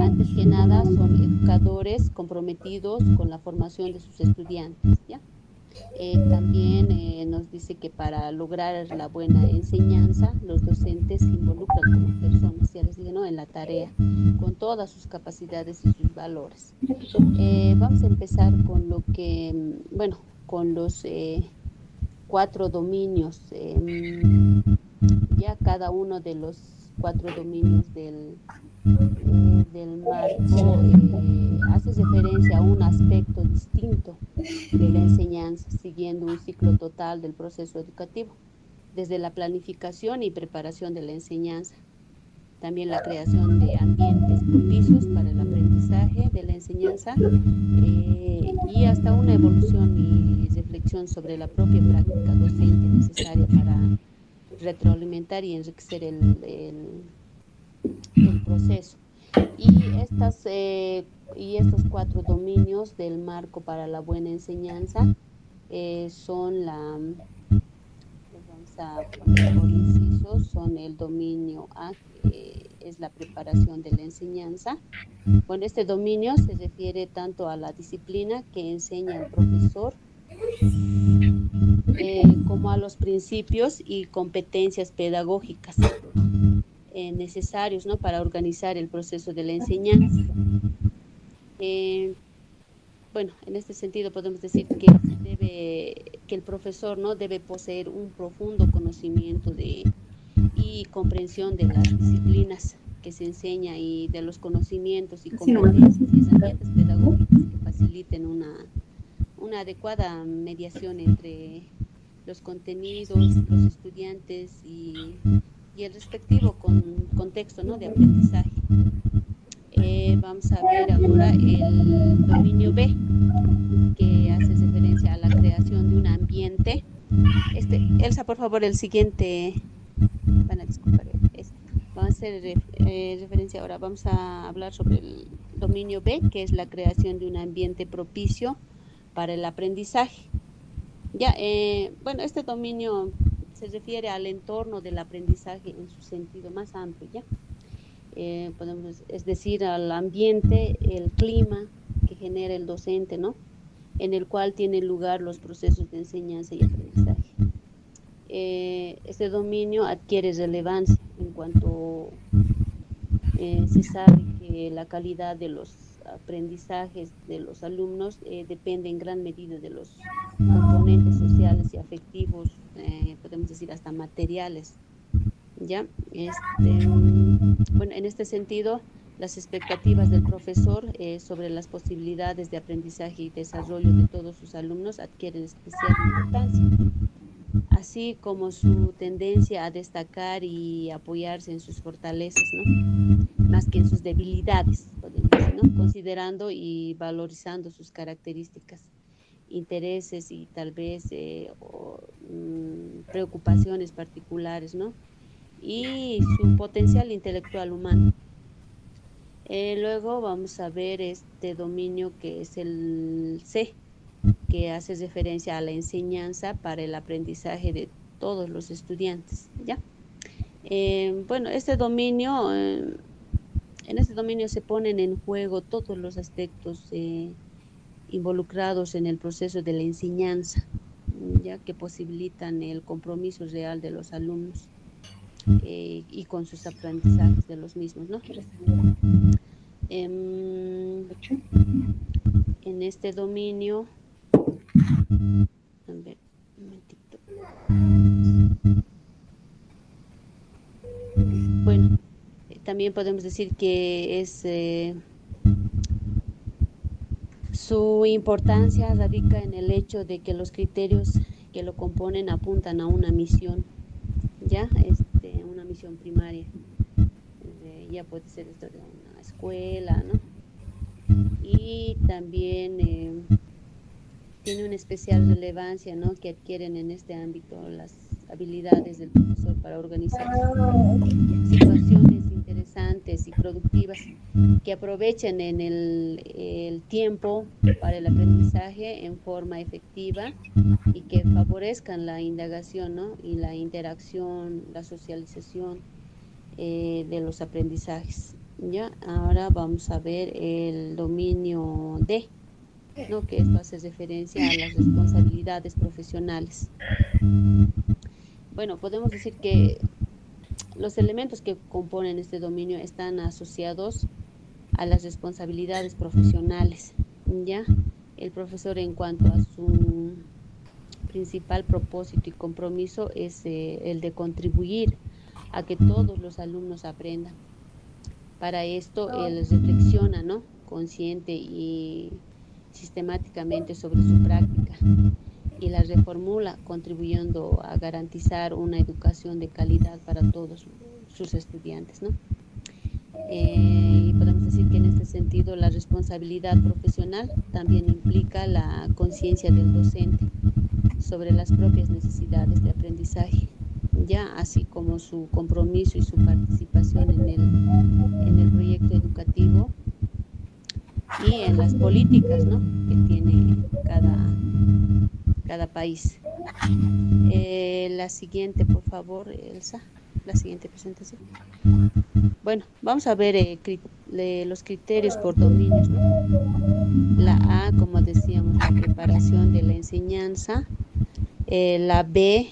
antes que nada, son educadores comprometidos con la formación de sus estudiantes, ¿ya? También nos dice que para lograr la buena enseñanza, los docentes se involucran como personas, ya les dije, ¿no?, en la tarea, con todas sus capacidades y sus valores. Vamos a empezar con con los 4 dominios. Ya cada uno de los 4 dominios del marco hace referencia a un aspecto distinto de la enseñanza, siguiendo un ciclo total del proceso educativo, desde la planificación y preparación de la enseñanza, también la creación de ambientes propicios para el aprendizaje de la enseñanza y hasta una evolución y reflexión sobre la propia práctica docente necesaria para retroalimentar y enriquecer el proceso. Y estos 4 dominios del marco para la buena enseñanza son vamos a poner por inciso, son el dominio A, que es la preparación de la enseñanza. Bueno, este dominio se refiere tanto a la disciplina que enseña el profesor, como a los principios y competencias pedagógicas necesarios, ¿no?, para organizar el proceso de la enseñanza. Bueno, en este sentido podemos decir que el profesor, ¿no?, debe poseer un profundo conocimiento y comprensión de las disciplinas que se enseña y de los conocimientos y competencias y herramientas pedagógicas que faciliten una adecuada mediación entre los contenidos, los estudiantes y el respectivo contexto, ¿no?, de aprendizaje. Vamos a ver ahora el dominio B, que hace referencia a la creación de un ambiente. Elsa, por favor, el siguiente. Van a disculpar. Vamos a hacer referencia ahora. Vamos a hablar sobre el dominio B, que es la creación de un ambiente propicio para el aprendizaje. Ya, bueno, este dominio se refiere al entorno del aprendizaje en su sentido más amplio, ¿ya? Es decir, al ambiente, el clima que genera el docente, ¿no?, en el cual tienen lugar los procesos de enseñanza y aprendizaje. Este dominio adquiere relevancia en cuanto se sabe que la calidad de los aprendizajes de los alumnos depende en gran medida de los componentes sociales y afectivos, podemos decir hasta materiales, ¿ya? Bueno, en este sentido, las expectativas del profesor sobre las posibilidades de aprendizaje y desarrollo de todos sus alumnos adquieren especial importancia, así como su tendencia a destacar y apoyarse en sus fortalezas, ¿no?, más que en sus debilidades, podemos decir, ¿no?, considerando y valorizando sus características, intereses y tal vez preocupaciones particulares, ¿no?, y su potencial intelectual humano. Luego vamos a ver este dominio que es el C, que hace referencia a la enseñanza para el aprendizaje de todos los estudiantes, ¿ya? Bueno, en este dominio se ponen en juego todos los aspectos involucrados en el proceso de la enseñanza, ya que posibilitan el compromiso real de los alumnos y con sus aprendizajes de los mismos, ¿no? En este dominio, a ver, un momentito. Bueno, también podemos decir que es su importancia radica en el hecho de que los criterios que lo componen apuntan a una misión, ya, una misión primaria, ya puede ser esto de una escuela, ¿no? Y también tiene una especial relevancia, ¿no?, que adquieren en este ámbito las habilidades del profesor para organizar situaciones interesantes y productivas que aprovechen en el tiempo para el aprendizaje en forma efectiva y que favorezcan la indagación, ¿no?, y la interacción, la socialización de los aprendizajes. Ya, ahora vamos a ver el dominio D, ¿no?, que esto hace referencia a las responsabilidades profesionales. Bueno, podemos decir que los elementos que componen este dominio están asociados a las responsabilidades profesionales, ¿ya? El profesor, en cuanto a su principal propósito y compromiso, es el de contribuir a que todos los alumnos aprendan. Para esto él reflexiona, ¿no? Consciente y sistemáticamente sobre su práctica y la reformula, contribuyendo a garantizar una educación de calidad para todos sus estudiantes, ¿no? Y podemos decir que en este sentido la responsabilidad profesional también implica la conciencia del docente sobre las propias necesidades de aprendizaje, ya así como su compromiso y su participación en el proyecto educativo y en las políticas, ¿no?, que tiene cada país. La siguiente, por favor, Elsa, la siguiente presentación. Bueno, vamos a ver los criterios por dominios, ¿no? La A, como decíamos, la preparación de la enseñanza. La B,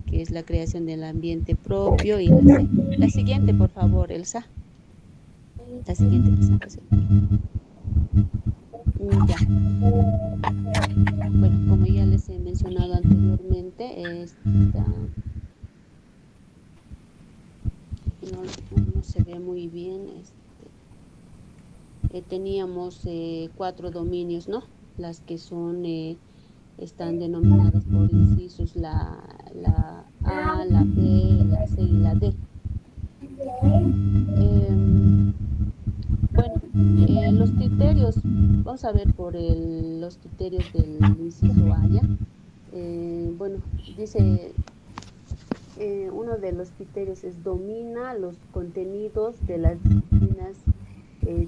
que es la creación del ambiente propio. Y la C. La siguiente, por favor, Elsa. La siguiente presentación. Ya. Bueno, como ya les he mencionado anteriormente, no se ve muy bien. Teníamos 4 dominios, ¿no? Las que son están denominadas por incisos la A, la B, la C y la D. Bueno, los criterios, vamos a ver por los criterios del inciso A, ¿ya? Bueno, dice, uno de los criterios es domina los contenidos de las disciplinas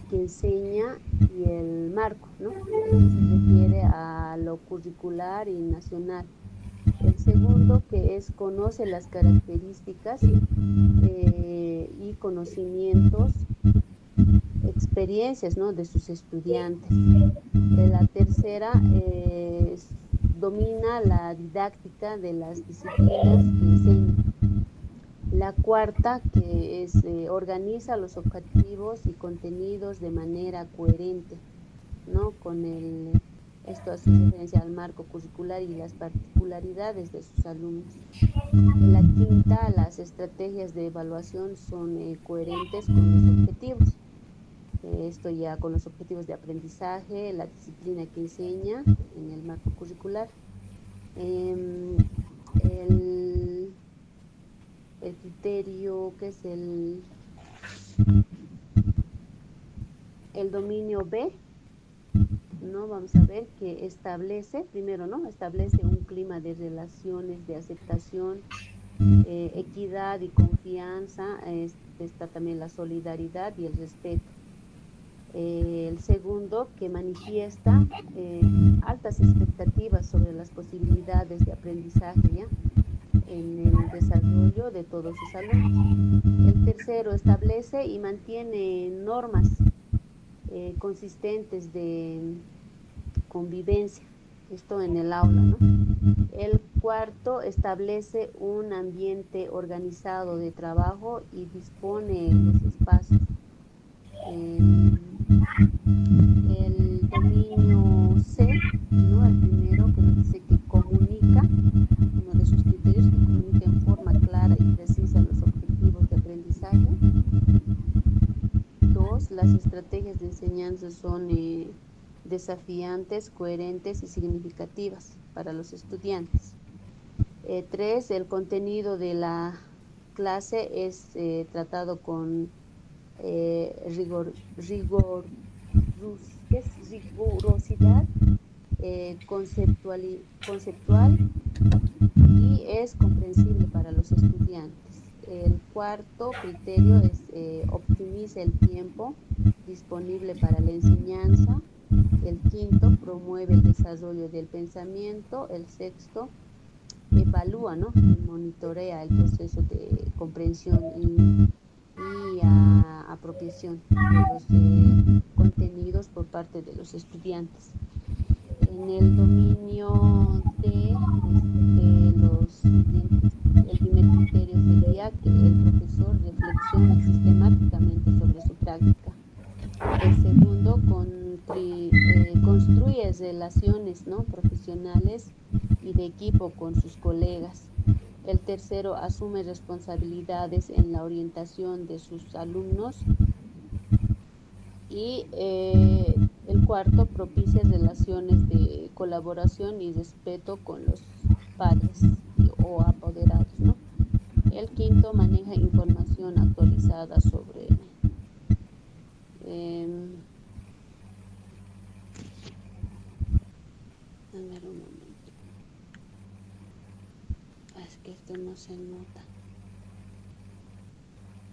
que enseña y el marco, ¿no? Se refiere a lo curricular y nacional. El segundo, que es conoce las características y conocimientos, experiencias, ¿no?, de sus estudiantes. La tercera domina la didáctica de las disciplinas que enseña. La cuarta, que es organiza los objetivos y contenidos de manera coherente, ¿no?, con esto hace referencia al marco curricular y las particularidades de sus alumnos. La quinta, las estrategias de evaluación son coherentes con los objetivos. Esto ya con los objetivos de aprendizaje, la disciplina que enseña en el marco curricular. El criterio que es el dominio B, ¿no? Vamos a ver que establece, primero, ¿no?, establece un clima de relaciones, de aceptación, equidad y confianza. Está también la solidaridad y el respeto. El segundo, que manifiesta altas expectativas sobre las posibilidades de aprendizaje, ¿ya?, en el desarrollo de todos sus alumnos. El tercero, establece y mantiene normas consistentes de convivencia, esto en el aula, ¿no? El cuarto, establece un ambiente organizado de trabajo y dispone los espacios. El dominio C, ¿no?, el primero, que nos dice que comunica, uno de sus criterios, que comunica en forma clara y precisa los objetivos de aprendizaje. 2, las estrategias de enseñanza son desafiantes, coherentes y significativas para los estudiantes. 3, el contenido de la clase es tratado con rigurosidad conceptual y es comprensible para los estudiantes. El cuarto criterio es optimiza el tiempo disponible para la enseñanza. El quinto, promueve el desarrollo del pensamiento. El sexto, evalúa, ¿no?, y monitorea el proceso de comprensión y apropiación de los contenidos por parte de los estudiantes. En el dominio D, el primer criterio sería que el profesor reflexiona sistemáticamente sobre su práctica. El segundo, construye relaciones, ¿no?, profesionales y de equipo con sus colegas. El tercero, asume responsabilidades en la orientación de sus alumnos. Y el cuarto, propicia relaciones de colaboración y respeto con los padres o apoderados, ¿no? El quinto, maneja información actualizada sobre a ver un momento. Es que esto no se nota.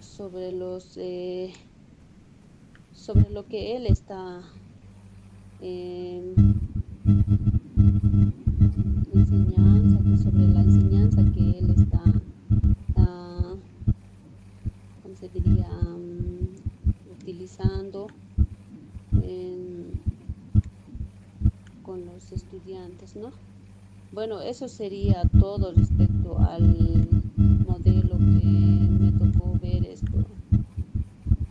Sobre sobre lo que él está sobre la enseñanza que él está, ¿cómo se diría? Utilizando con los estudiantes, ¿no? Bueno, eso sería todo respecto al modelo que me tocó ver esto,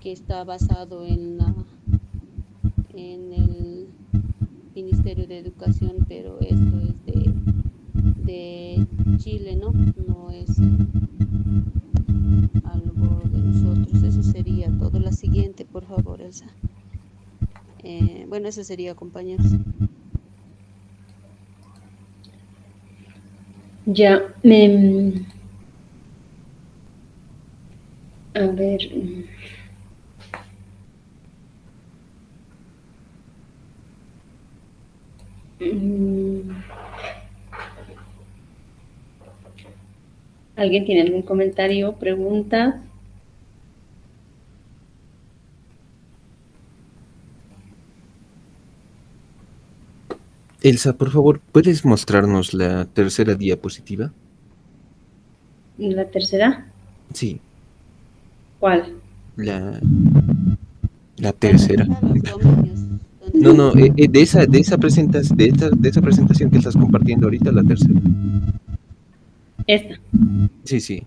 que está basado en el Ministerio de Educación, pero esto es de Chile, ¿no? No es algo de nosotros. Eso sería todo. La siguiente, por favor, Elsa. Bueno, eso sería, compañeros. Ya, a ver. ¿Alguien tiene algún comentario, pregunta? Elsa, por favor, ¿puedes mostrarnos la tercera diapositiva? ¿La tercera? Sí. ¿Cuál? La tercera. Los dominios. No, de esa presentación que estás compartiendo ahorita, la tercera. Esta. Sí.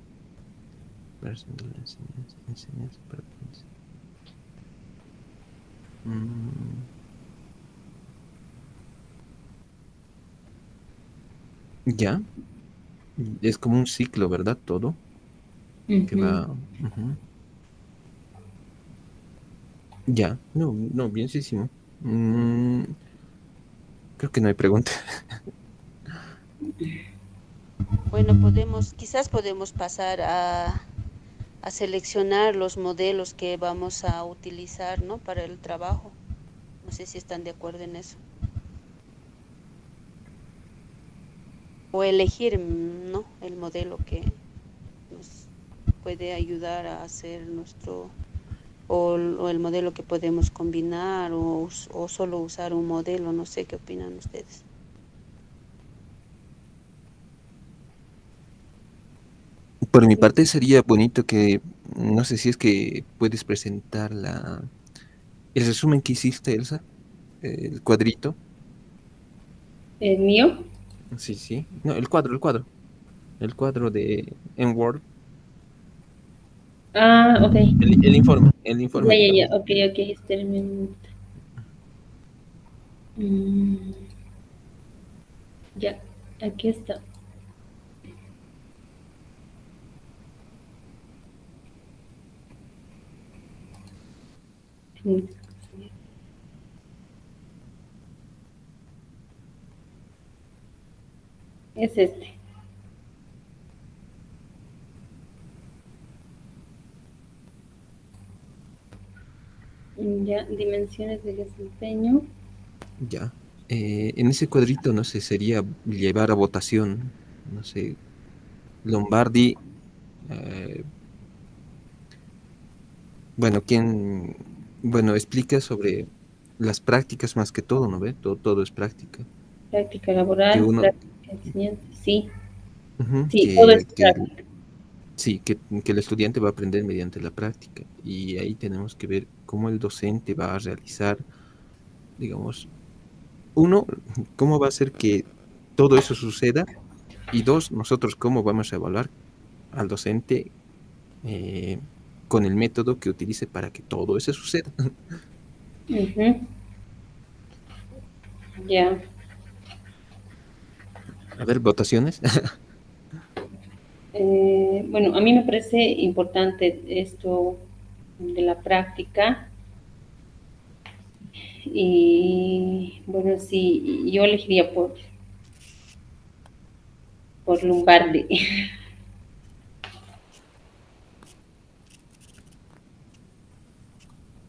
Ya. Es como un ciclo, ¿verdad? Todo. Que va. Ya. No, bienísimo. Creo que no hay pregunta. Bueno, quizás podemos pasar a seleccionar los modelos que vamos a utilizar, ¿no? Para el trabajo. No sé si están de acuerdo en eso. O elegir, ¿no? El modelo que nos puede ayudar a hacer o el modelo que podemos combinar, o solo usar un modelo. No sé qué opinan ustedes. Por mi parte sería bonito que, no sé si es que puedes presentar el resumen que hiciste, Elsa, el cuadrito. ¿El mío? Sí. No, el cuadro. El cuadro en Word. Ah, ok. El informe. Ya, ok, espérenme un minuto. Ya, aquí está. Es este. Ya, dimensiones de desempeño. Ya. En ese cuadrito, no sé, sería llevar a votación, no sé, Lombardi. Bueno, explica sobre las prácticas más que todo, ¿no ve? Todo es práctica. Práctica Que laboral, uno, práctica enseñanza, sí. ujú, Sí, todo es práctica. sí, que el estudiante va a aprender mediante la práctica. Y ahí tenemos que ver cómo el docente va a realizar, digamos, uno, cómo va a hacer que todo eso suceda. Y dos, nosotros cómo vamos a evaluar al docente con el método que utilice para que todo eso suceda. Ya. A ver, votaciones. Bueno, a mí me parece importante esto de la práctica y bueno, sí, yo elegiría por Lombardi.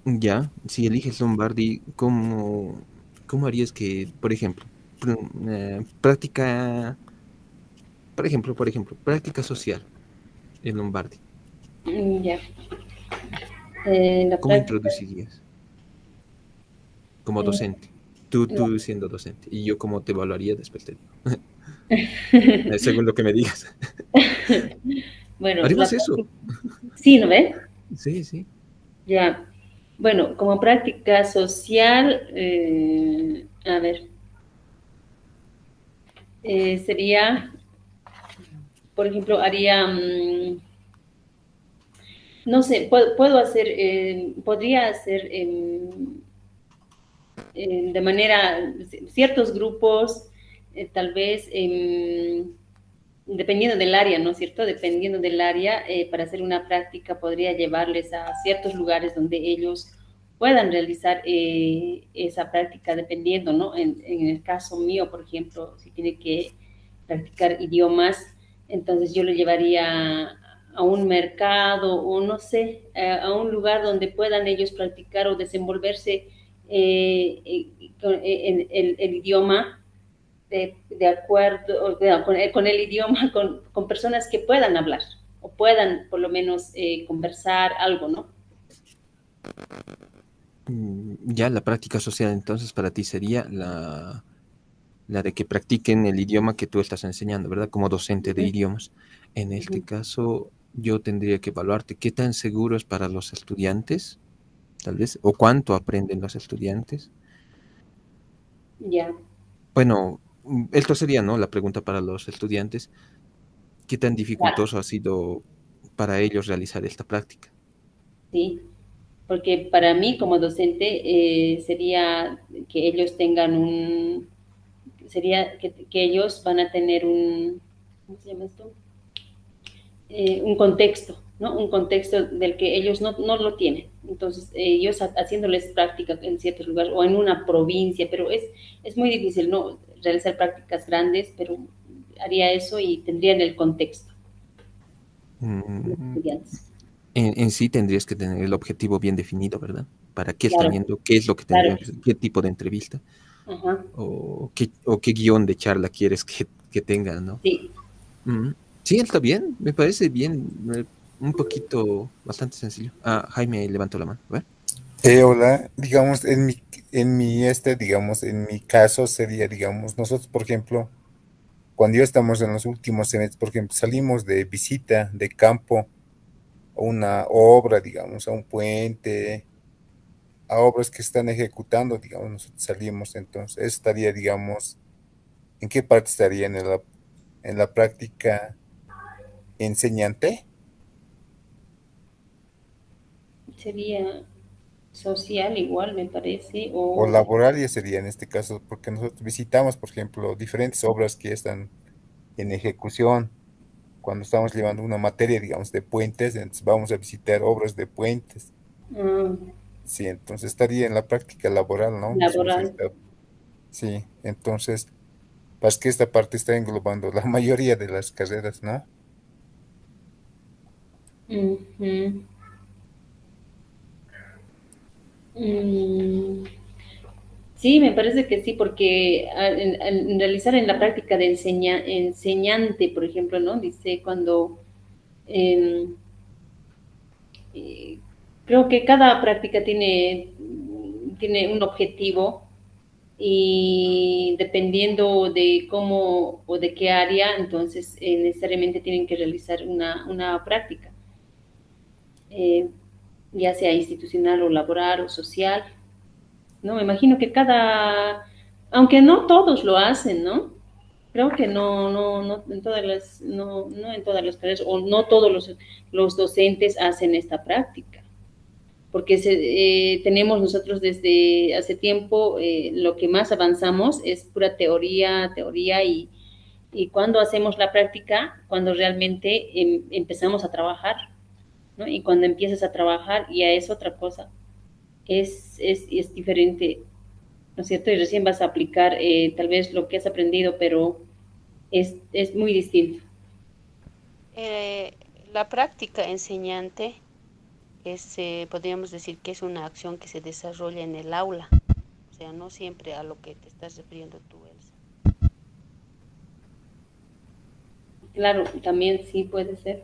Ya, si eliges Lombardi, ¿cómo harías que, por ejemplo, práctica, por ejemplo, práctica social en Lombardi? Ya. La ¿Cómo práctica, introducirías como eh, docente? Tú, la- tú siendo docente. Y yo cómo te evaluaría después te digo. Según lo que me digas. bueno, la Haremos eso. práctica, sí, ¿no ves? Sí, sí. Ya. Bueno, como práctica social, a ver, sería, por ejemplo, haría, no sé, puedo hacer, podría hacer de manera, ciertos grupos, tal vez, dependiendo del área, ¿no es cierto? Dependiendo del área, para hacer una práctica podría llevarles a ciertos lugares donde ellos puedan realizar esa práctica dependiendo, ¿no? En el caso mío, por ejemplo, si tiene que practicar idiomas, entonces yo lo llevaría a un mercado o no sé, a un lugar donde puedan ellos practicar o desenvolverse en el idioma de acuerdo con el idioma, con, personas que puedan hablar o puedan por lo menos conversar algo, ¿no? Ya la práctica social entonces para ti sería la de que practiquen el idioma que tú estás enseñando, ¿verdad? Como docente de Uh-huh, idiomas. En este uh-huh. caso, yo tendría que evaluarte qué tan seguro es para los estudiantes, tal vez, o cuánto aprenden los estudiantes. Ya, Bueno, esto sería, ¿no? La pregunta para los estudiantes, ¿qué tan claro, dificultoso ha sido para ellos realizar esta práctica? sí, porque para mí como docente sería que ellos tengan sería que ellos van a tener ¿cómo se llama esto? Un contexto, ¿no? Un contexto del que ellos no lo tienen. Entonces, ellos haciéndoles práctica en ciertos lugares o en una provincia, pero es muy difícil, ¿no? Realizar prácticas grandes, pero haría eso y tendrían el contexto, los Mm, estudiantes. en sí tendrías que tener el objetivo bien definido, ¿verdad? ¿Para qué están Claro, yendo? ¿Qué es lo que claro tendrían que que hacer? sí. ¿Qué tipo de entrevista? Ajá, ¿O qué guión de charla quieres que tengan, ¿no? sí, Mm. Sí, está bien, me parece bien, un poquito, bastante sencillo. Ah, Jaime levantó la mano, a ver. Hola, digamos, digamos, en mi caso sería, digamos, nosotros, por ejemplo, cuando ya estamos en los últimos semestres, por ejemplo, salimos de visita de campo a una obra, digamos, a un puente, a obras que están ejecutando, digamos, nosotros salimos, entonces, eso estaría, digamos, ¿en qué parte estaría en la práctica enseñante sería social igual, me parece, o o laboral? Ya sería en este caso, porque nosotros visitamos, por ejemplo, diferentes obras que ya están en ejecución. Cuando estamos llevando una materia, digamos, de puentes, entonces vamos a visitar obras de puentes. ah, Sí, entonces estaría en la práctica laboral, ¿no? laboral. Sí, entonces, pues que esta parte está englobando la mayoría de las carreras, ¿no? Ujú. Mm, sí, me parece que sí, porque al realizar en la práctica de enseñante, por ejemplo, ¿no? Dice cuando eh, eh, creo que cada práctica tiene un objetivo y dependiendo de cómo o de qué área, entonces necesariamente tienen que realizar una práctica, eh, ya sea institucional o laboral o social. No, me imagino que aunque no todos lo hacen, ¿no? Creo que no en todas no en todas las carreras, o no todos los docentes hacen esta práctica, porque tenemos nosotros desde hace tiempo, lo que más avanzamos es pura teoría, teoría Y cuando hacemos la práctica, cuando realmente empezamos a trabajar, ¿no? Y cuando empiezas a trabajar ya es otra cosa, es diferente, ¿no es cierto? Y recién vas a aplicar tal vez lo que has aprendido, pero es muy distinto. Eh, la práctica enseñante es, podríamos decir que es una acción que se desarrolla en el aula, o sea, no siempre a lo que te estás refiriendo tú, Elsa. Claro, también sí puede ser.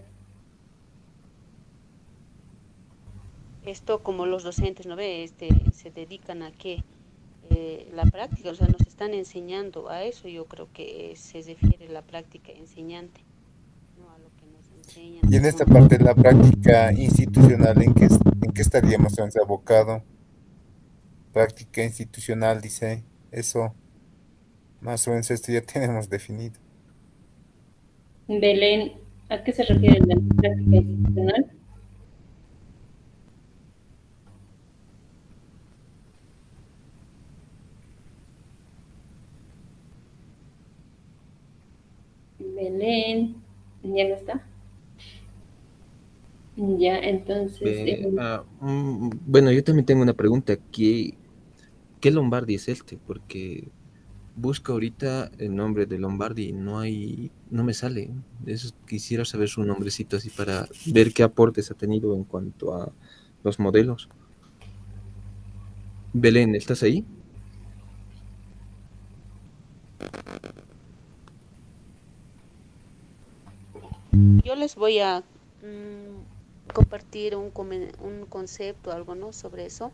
Esto como los docentes, ¿no ve? Se dedican a que la práctica, o sea, nos están enseñando a eso, yo creo que se refiere la práctica enseñante, no a lo que nos enseñan. Y en esta parte de la práctica institucional, en qué estaríamos entonces abocado? Práctica institucional, dice, eso, más o menos esto ya tenemos definido. Belén, ¿a qué se refiere la práctica institucional? Belén, ¿ya no está? Ya, entonces, Bueno, yo también tengo una pregunta. ¿Qué Lombardi es este? Porque busco ahorita el nombre de Lombardi y no me sale. Quisiera saber su nombrecito así para ver qué aportes ha tenido en cuanto a los modelos. Belén, ¿estás ahí? Yo les voy a compartir un concepto, algo, ¿no? Sobre eso.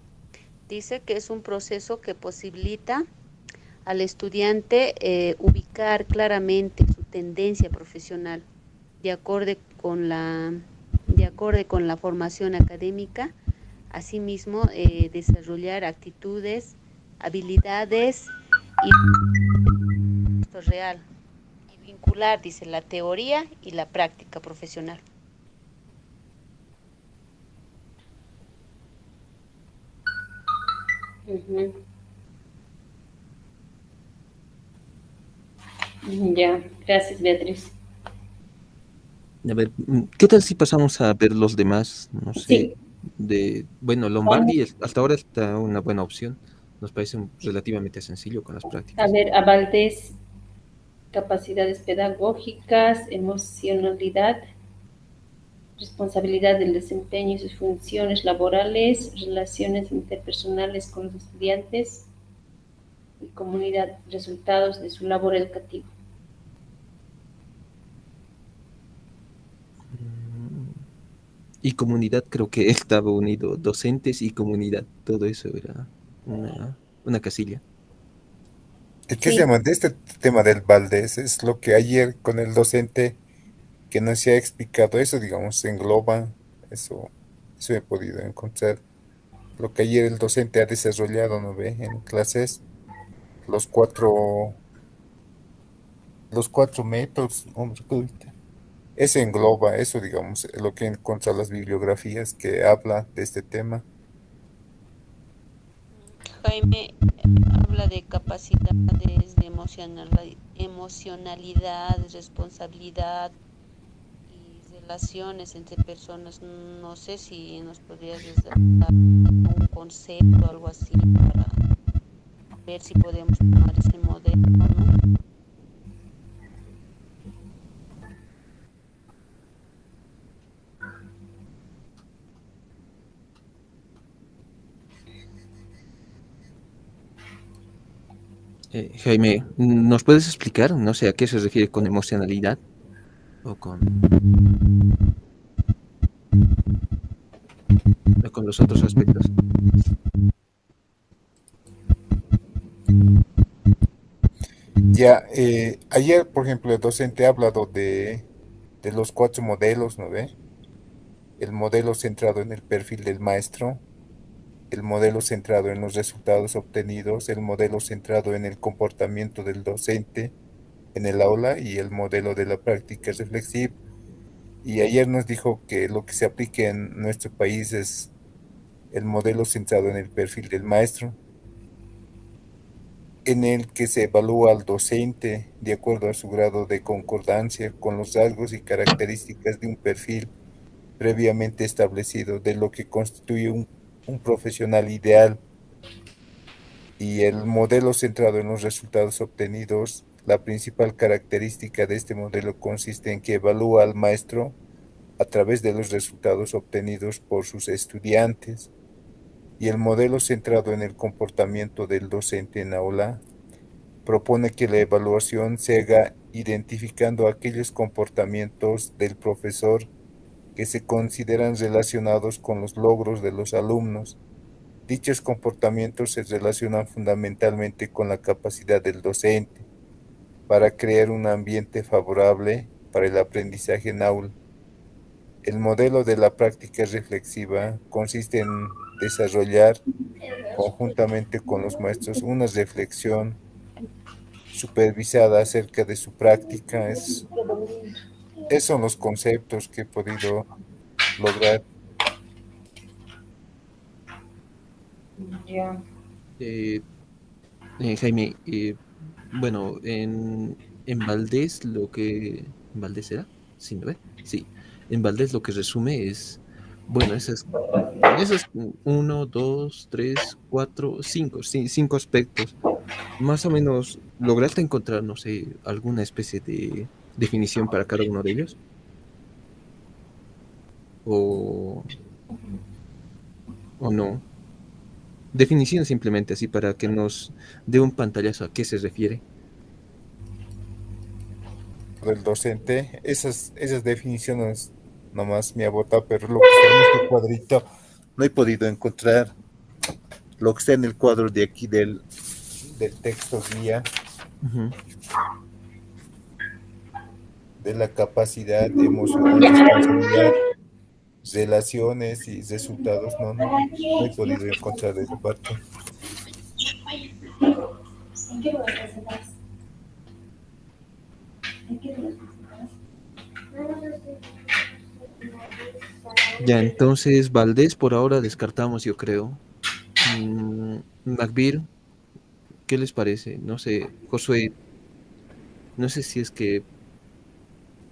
Dice que es un proceso que posibilita al estudiante ubicar claramente su tendencia profesional de acorde con la formación académica, asimismo desarrollar actitudes, habilidades y esto real y vincular, dice, la teoría y la práctica profesional. ujú. Ya, gracias, Beatriz. A ver, ¿qué tal si pasamos a ver los demás? No sé, Sí, bueno, vamos Lombardi hasta ahora está una buena opción. Nos parece relativamente sencillo con las a prácticas. ver a Valdés, capacidades pedagógicas, emocionalidad, responsabilidad del desempeño y sus funciones laborales, relaciones interpersonales con los estudiantes y comunidad, resultados de su labor educativa. Mm, Y comunidad, creo que estaba unido, docentes y comunidad, todo eso era una casilla. ¿Y qué se Sí, llama de este tema del Valdés? Es lo que ayer con el docente que nos ha explicado eso, digamos, engloba eso he podido encontrar. Lo que ayer el docente ha desarrollado, ¿no ve? En clases, los cuatro, los cuatro métodos, hombre, que ahorita. Eso engloba eso, digamos, lo que encuentra las bibliografías que habla de este tema. Jaime habla de capacidades, de emocionalidad, responsabilidad y relaciones entre personas. No sé si nos podrías dar un concepto, algo así, para ver si podemos tomar ese modelo, ¿no? Jaime, ¿nos puedes explicar? No sé a qué se refiere con emocionalidad o con los otros aspectos. Ya, ayer, por ejemplo, el docente ha hablado de los cuatro modelos, ¿no ve? El modelo centrado en el perfil del maestro, el modelo centrado en los resultados obtenidos, el modelo centrado en el comportamiento del docente en el aula y el modelo de la práctica reflexiva. Y ayer nos dijo que lo que se aplica en nuestro país es el modelo centrado en el perfil del maestro. en el que se evalúa al docente de acuerdo a su grado de concordancia con los rasgos y características de un perfil previamente establecido de lo que constituye un profesional ideal, y el modelo centrado en los resultados obtenidos. La principal característica de este modelo consiste en que evalúa al maestro a través de los resultados obtenidos por sus estudiantes, y el modelo centrado en el comportamiento del docente en aula propone que la evaluación se haga identificando aquellos comportamientos del profesor que se consideran relacionados con los logros de los alumnos. Dichos comportamientos se relacionan fundamentalmente con la capacidad del docente para crear un ambiente favorable para el aprendizaje en aula. El modelo de la práctica reflexiva consiste en desarrollar conjuntamente con los maestros una reflexión supervisada acerca de su práctica. Esos son los conceptos que he podido lograr. Ya. Eh, Jaime, bueno, en Valdés lo que... ¿En Valdés era? Sí, ¿no ve? Sí. En Valdés lo que resume es, bueno, esos uno, dos, tres, cuatro, cinco, sí, cinco aspectos. Más o menos, ¿lograste encontrar, no sé, alguna especie de definición para cada uno de ellos? ¿O, o no? Definición simplemente así para que nos dé un pantallazo a qué se refiere. Del docente, esas definiciones nomás me ha botado, pero lo que está en este cuadrito no he podido encontrar lo que está en el cuadro de aquí del texto guía, Ujú. de la capacidad emocional, responsabilidad, relaciones y resultados. No he podido encontrar esa parte. Ya, entonces Valdés por ahora descartamos, yo creo. Macbir, ¿qué les parece? No sé, Josué, no sé si es que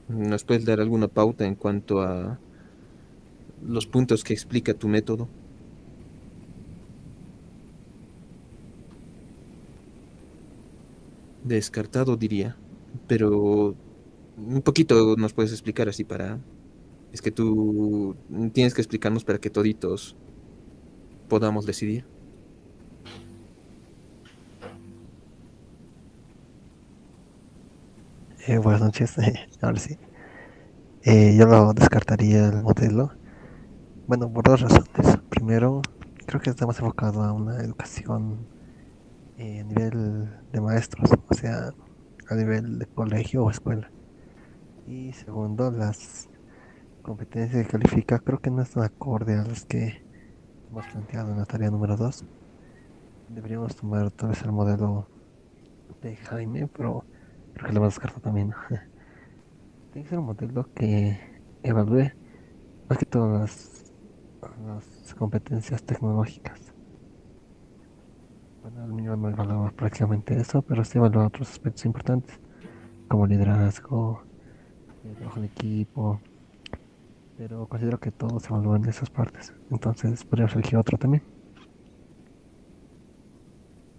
nos puedes dar alguna pauta en cuanto a los puntos que explica tu método. Descartado, diría, pero un poquito nos puedes explicar así para... Es que tú tienes que explicarnos para que toditos podamos decidir. Buenas noches, ahora sí. Yo lo descartaría el modelo. Bueno, por dos razones. Primero, creo que está más enfocado a una educación a nivel de maestros, o sea, a nivel de colegio o escuela. Y segundo, las competencias que califica creo que no están acorde a las que hemos planteado en la tarea número 2. Deberíamos tomar tal vez el modelo de Jaime, pero creo que lo hemos descartado también. Tiene que ser un modelo que evalúe más que todas las competencias tecnológicas. Bueno, el mío no evaluaba prácticamente eso, pero sí evaluaba otros aspectos importantes, como liderazgo, trabajo en equipo, pero considero que todos se evalúan de esas partes. Entonces podríamos elegir otro también.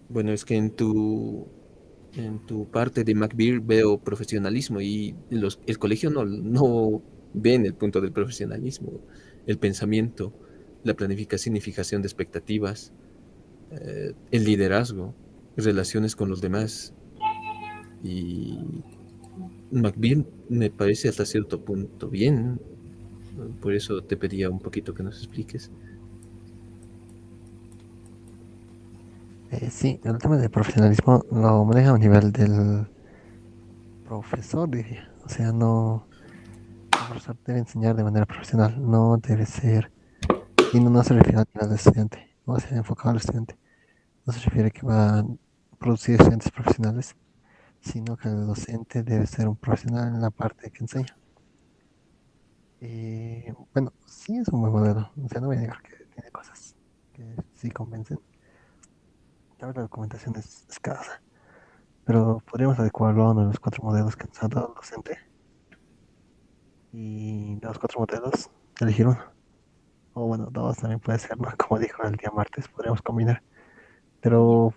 Bueno, es que en tu parte de McBeer veo profesionalismo y el colegio no ve en el punto del profesionalismo, el pensamiento, la planificación y fijación de expectativas, el liderazgo, relaciones con los demás. Y McBeer me parece hasta cierto punto bien, por eso te pedía un poquito que nos expliques. Sí, el tema del profesionalismo lo maneja a nivel del profesor, diría. O sea, no, el profesor debe enseñar de manera profesional, no debe ser, y no se refiere al nivel del estudiante, o sea, enfocado al estudiante. No se refiere que va a producir estudiantes profesionales, sino que el docente debe ser un profesional en la parte que enseña. Bueno, sí es un buen modelo, o sea, no voy a negar que tiene cosas que sí convencen. A ver, la documentación es escasa, pero podríamos adecuarlo a uno de los cuatro modelos que nos ha dado el docente. Y de los cuatro modelos, elegir uno. O bueno, dos también puede ser, ¿no? Como dijo el día martes, podríamos combinar. Pero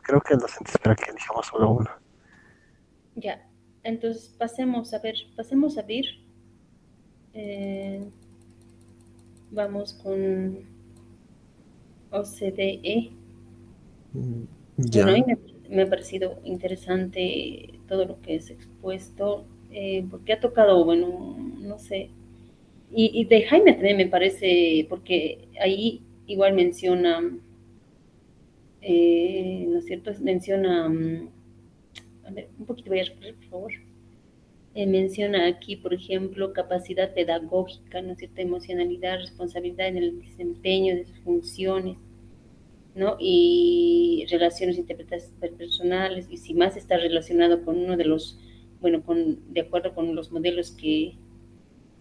creo que el docente espera que elijamos solo uno. Ya, entonces pasemos a ver. Eh, vamos con OCDE. Mm, Bueno, a Ya, mí me ha parecido interesante todo lo que es expuesto, porque ha tocado, bueno, no sé, y de Jaime también me parece, porque ahí igual menciona, ¿no es cierto? Menciona, a ver, un poquito voy a recorrer, por favor. Menciona aquí, por ejemplo, capacidad pedagógica, ¿no es cierto? Emocionalidad, responsabilidad en el desempeño de sus funciones, ¿no? Y relaciones interpersonales, y si más está relacionado con uno de los, bueno, de acuerdo con los modelos que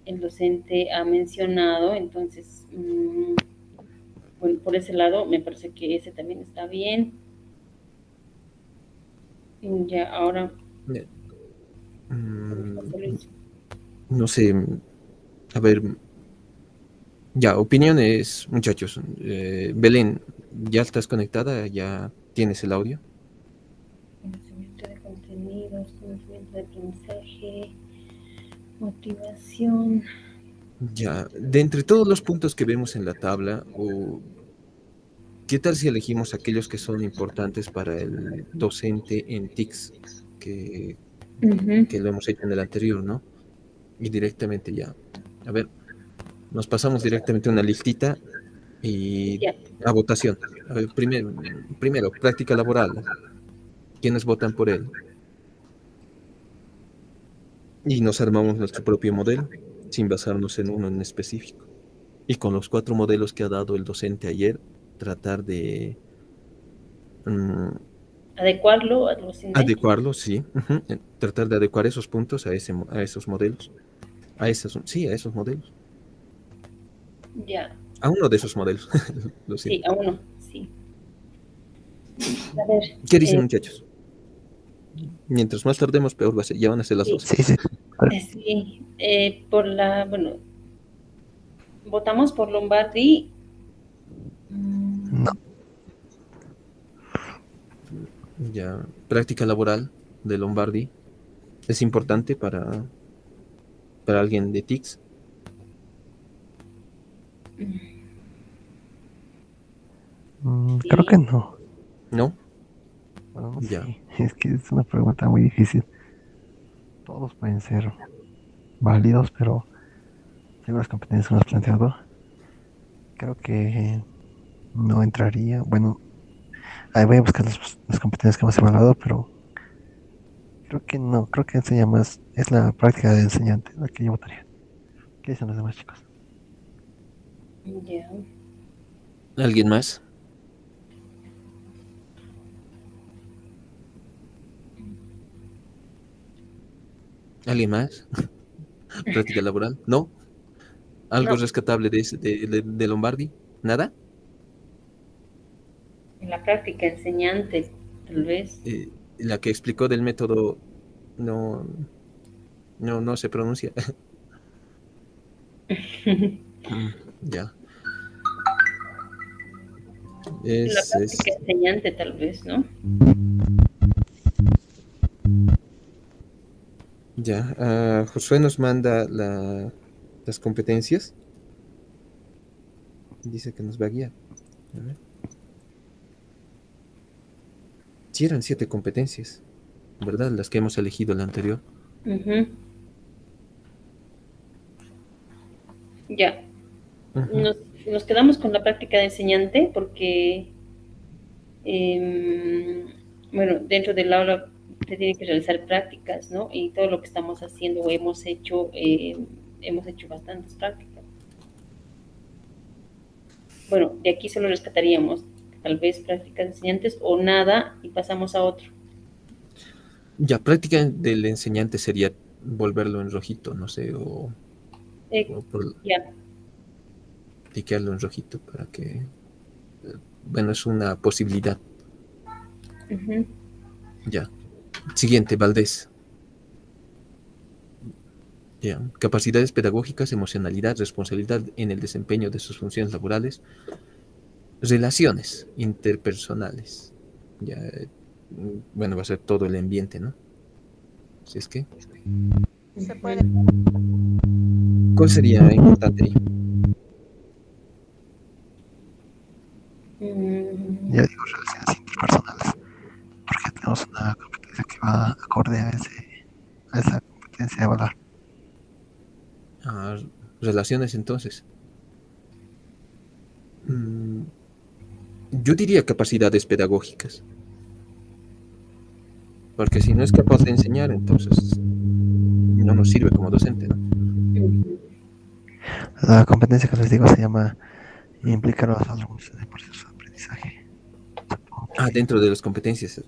el docente ha mencionado, entonces, bueno, por ese lado me parece que ese también está bien. Ya, ahora, eh, mm, José Luis. no sé, a ver, ya, opiniones, muchachos. Belén, ¿ya estás conectada? ¿Ya tienes el audio? Conocimiento de contenidos, conocimiento de aprendizaje, motivación. Ya, de entre todos los puntos que vemos en la tabla, ¿qué tal si elegimos aquellos que son importantes para el docente en TICS, que, Ujú. que lo hemos hecho en el anterior, ¿no? Y directamente ya. A ver, nos pasamos directamente a una listita y Ya, a votación. A ver, primero, práctica laboral. ¿Quiénes votan por él? Y nos armamos nuestro propio modelo, sin basarnos en uno en específico. Y con los cuatro modelos que ha dado el docente ayer, tratar de mm, adecuarlo a los INE. adecuarlos, sí, tratar de adecuar esos puntos a esos modelos, sí, a esos modelos, Ya, a uno de esos modelos, lo sí, siento. a uno, sí. A ver, ¿Qué dicen, muchachos? Mientras más tardemos, peor va a ser, ya van a ser las sí, 12. Sí, sí. A ver, sí, bueno, votamos por Lombardi. no, Mm, Ya, práctica laboral de Lombardi es importante para alguien de TICS, creo que sí, no. ¿no? Bueno, no Ya, sé. Es que es una pregunta muy difícil. Todos pueden ser válidos, pero según las competencias que hemos planteado, creo que no entraría. Bueno, ahí voy a buscar las competencias que hemos evaluado, pero creo que no. Creo que enseña más. Es la práctica de enseñante la que yo votaría. ¿Qué dicen los demás chicos? ya. ¿alguien más? ¿Alguien más? ¿Práctica laboral? ¿No? ¿Algo No, rescatable de Lombardi? ¿Nada? en la práctica enseñante, tal vez. La que explicó del método no, no se pronuncia. Mm, Ya, En la es práctica enseñante, tal vez, ¿no? ya. Josué nos manda las competencias. Dice que nos va a guiar. A ver. Sí, eran 7 competencias, ¿verdad? Las que hemos elegido la anterior. Ujú. Ya. Ujú. Nos quedamos con la práctica de enseñante porque, em, bueno, dentro del aula se tienen que realizar prácticas, ¿no? Y todo lo que estamos haciendo o hemos hecho bastantes prácticas. Bueno, de aquí solo rescataríamos tal vez prácticas de enseñantes o nada y pasamos a otro. Ya, práctica del enseñante sería volverlo en rojito, no sé, Eh, o ya, piquearlo en rojito para que, bueno, es una posibilidad. Ujú. Ya. Siguiente, Valdés. Ya. Capacidades pedagógicas, emocionalidad, responsabilidad en el desempeño de sus funciones laborales, relaciones interpersonales. Ya. Bueno, va a ser todo el ambiente, ¿no? Si es que, Se puede. ¿cuál sería importante ahí? Mm, Yo digo relaciones interpersonales, porque tenemos una competencia que va acorde a esa competencia de evaluar. Ah, relaciones, entonces. Mm, yo diría capacidades pedagógicas, porque si no es capaz de enseñar, entonces no nos sirve como docente, ¿no? ujú. La competencia que les digo se llama implicar a los alumnos en el proceso de aprendizaje. Supongo Ah, que dentro de las competencias.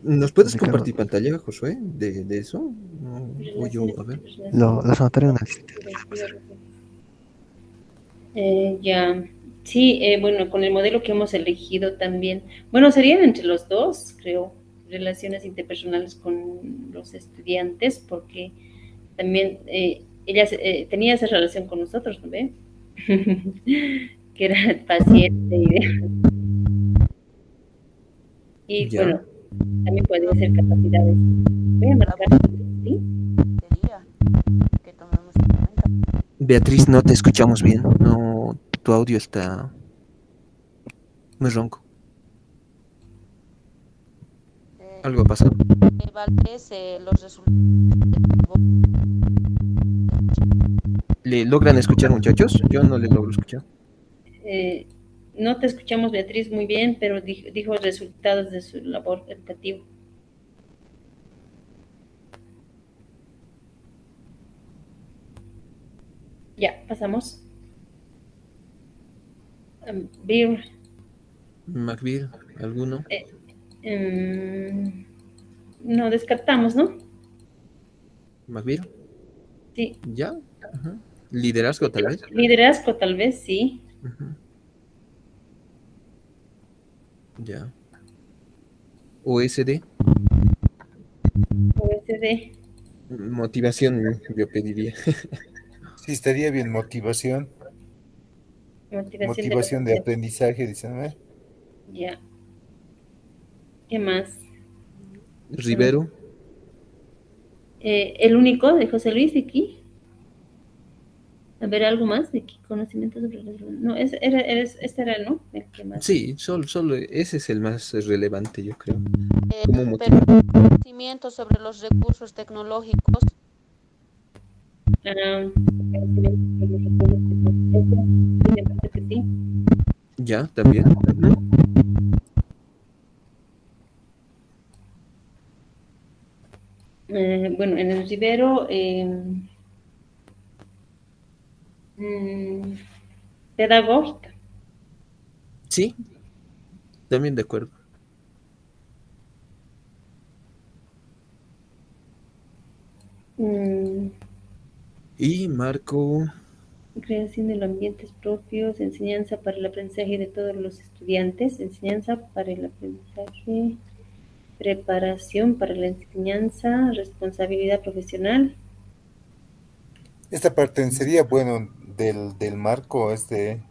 ¿Nos puedes implicarlo. compartir pantalla, Josué, de eso? No, o yo, Relaciones a ver. interpersonales, Lo anotaron en el sitio. Ya, sí, bueno, con el modelo que hemos elegido también, bueno, serían entre los dos, creo, relaciones interpersonales con los estudiantes, porque también ella tenía esa relación con nosotros, ¿no ve? Que era paciente y Ya. bueno, también podría ser capacidades. Voy a marcar, ¿sí? Sería que tomemos en cuenta. Beatriz, no te escuchamos bien. No, tu audio está muy ronco. ¿Algo ha pasado? Valdés, los resultados. ¿Le logran escuchar, muchachos? Yo no le logro escuchar. Eh, no te escuchamos, Beatriz, muy bien, pero dijo resultados de su labor educativa. Ya, pasamos. Beer, Macbir, ¿alguno? eh, em, no, descartamos, ¿no? Macbir, Sí. ¿ya? Ajá. Liderazgo, tal vez. Liderazgo, tal vez, sí. Ujú. Ya. OSD, OSD, motivación, yo pediría. Sí, estaría bien motivación, motivación de los motivación de aprendizaje, dicen, ¿eh? Ya. ¿Qué más? Rivero, El único de José Luis aquí. A ver, algo más de qué conocimientos sobre las... No, este era, ¿no? El que más. sí, solo ese es el más relevante, yo creo. Eh, Como pero motivar. conocimiento sobre los recursos tecnológicos. Ah, conocimientos sobre los recursos tecnológicos. Sí, me parece que sí. Ya, también. Ujú. Bueno, en el Rivero, mm, pedagógica. Sí, también de acuerdo. Mm, Y Marco, creación de los ambientes propios, enseñanza para el aprendizaje de todos los estudiantes, enseñanza para el aprendizaje, preparación para la enseñanza, responsabilidad profesional. Esta parte sería bueno del marco, es de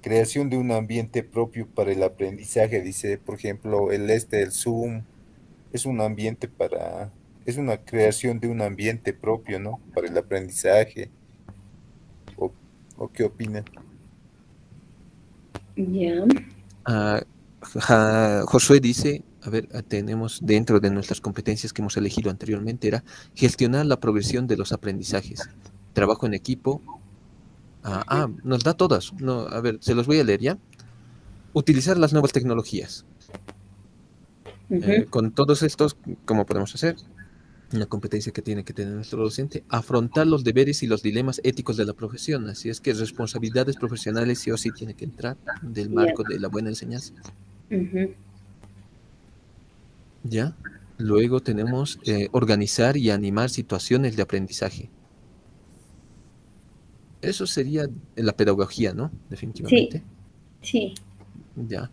creación de un ambiente propio para el aprendizaje, dice, por ejemplo, el Zoom, es un ambiente es una creación de un ambiente propio, ¿no? Para el aprendizaje, o, o ¿qué opina? Ya. ah, Josué dice, a ver, tenemos dentro de nuestras competencias que hemos elegido anteriormente, era gestionar la progresión de los aprendizajes, trabajo en equipo. Nos da todas. No, a ver, se los voy a leer ya. Utilizar las nuevas tecnologías. Ujú. Con todos estos, ¿cómo podemos hacer? Una competencia que tiene que tener nuestro docente, afrontar los deberes y los dilemas éticos de la profesión. Así es que responsabilidades profesionales sí o sí tiene que entrar del Ya. marco de la buena enseñanza. Ujú. ¿Ya? Luego tenemos organizar y animar situaciones de aprendizaje. Eso sería la pedagogía, ¿no? Sí, Definitivamente. sí. ¿Ya?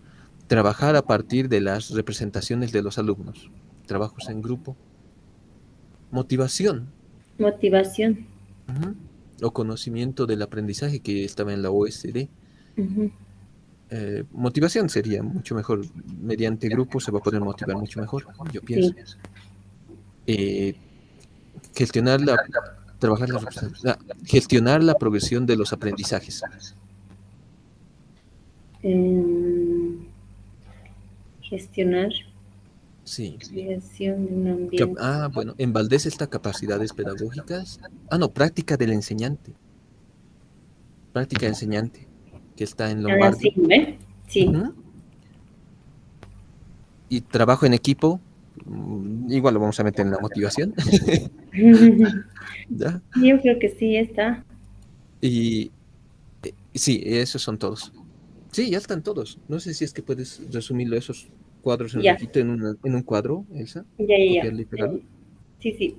trabajar a partir de las representaciones de los alumnos, trabajos en grupo, motivación, Motivación. ujú, o conocimiento del aprendizaje que estaba en la OSD. Ujú. Motivación sería mucho mejor, mediante grupo se va a poder motivar mucho mejor, yo pienso. Sí. Eh, gestionar trabajar gestionar la progresión de los aprendizajes. Em, gestionar Sí. creación de un ambiente. Bueno, en Valdés está capacidades pedagógicas. No, práctica del enseñante. Práctica enseñante, que está en Lombardi. Sí, ¿ve? Sí. Ujú. Y trabajo en equipo, igual lo vamos a meter en la motivación. ¿Ya? Yo creo que sí está. Y sí, esos son todos. Sí, ya están todos. No sé si es que puedes resumirlo esos cuadros en Ya, rojito en un cuadro, Elsa, ya. copiarlo y pegarlo. Sí, sí.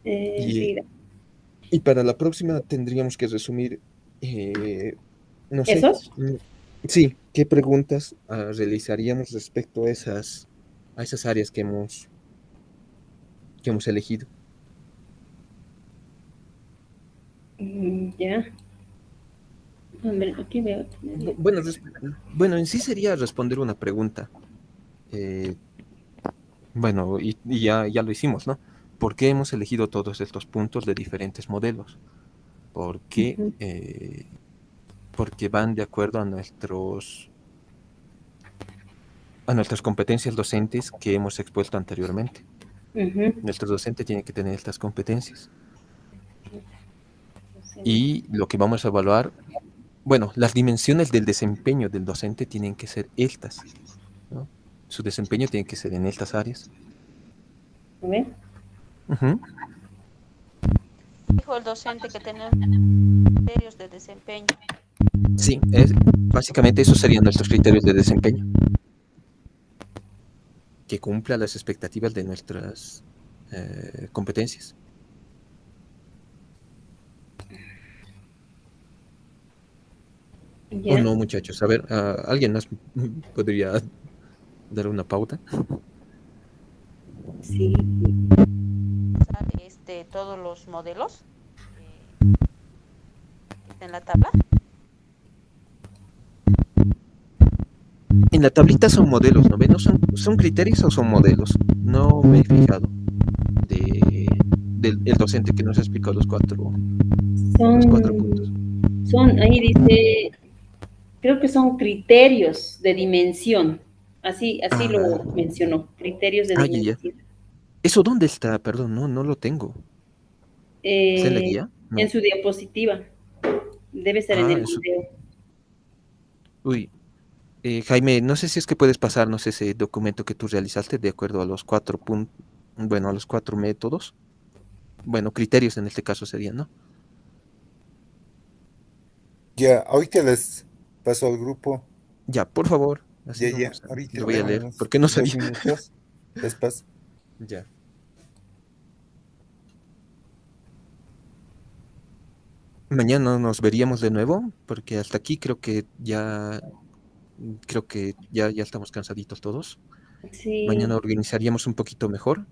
Y, Enseguida. y para la próxima tendríamos que resumir, no sé, ¿Esos? sí, qué preguntas realizaríamos respecto a esas áreas que hemos elegido. Ya. Hombre, aquí veo. Bueno, bueno, en sí sería responder una pregunta. Eh, bueno, y ya lo hicimos, ¿no? ¿Por qué hemos elegido todos estos puntos de diferentes modelos? Porque, Ujú, porque van de acuerdo a nuestras competencias docentes que hemos expuesto anteriormente. ujú. Nuestro docente tiene que tener estas competencias. Y lo que vamos a evaluar, bueno, las dimensiones del desempeño del docente tienen que ser estas, ¿no? Su desempeño tiene que ser en estas áreas. A ver. Ujú. Dijo el docente que tenemos criterios de desempeño. Sí, básicamente esos serían nuestros criterios de desempeño. Que cumpla las expectativas de nuestras competencias. ¿O Ya. no, muchachos? A ver, ¿alguien más podría dar una pauta? Sí. Todos los modelos que está en la tabla. En la tablita son modelos, ¿no ven? ¿No son criterios o son modelos? No me he fijado del docente que nos ha explicado los cuatro puntos. Ahí dice, creo que son criterios de dimensión. Así lo Ah, mencionó, criterios de ya. dimensión. ¿Eso dónde está? Perdón, no lo tengo. ¿Está en la guía? En No. su diapositiva. Debe estar en el Eso. video. Uy, Jaime, no sé si es que puedes pasarnos ese documento que tú realizaste de acuerdo a los 4 puntos, bueno, a los 4 métodos. Bueno, criterios en este caso serían, ¿no? Ya, ahorita les paso al grupo. Ya, por favor, así Ya, ahorita lo voy a denme leer, unos porque no 2 sabía. minutos. Les paso. Ya. Mañana nos veríamos de nuevo, porque hasta aquí creo que ya estamos cansaditos todos. Sí, Mañana organizaríamos un poquito mejor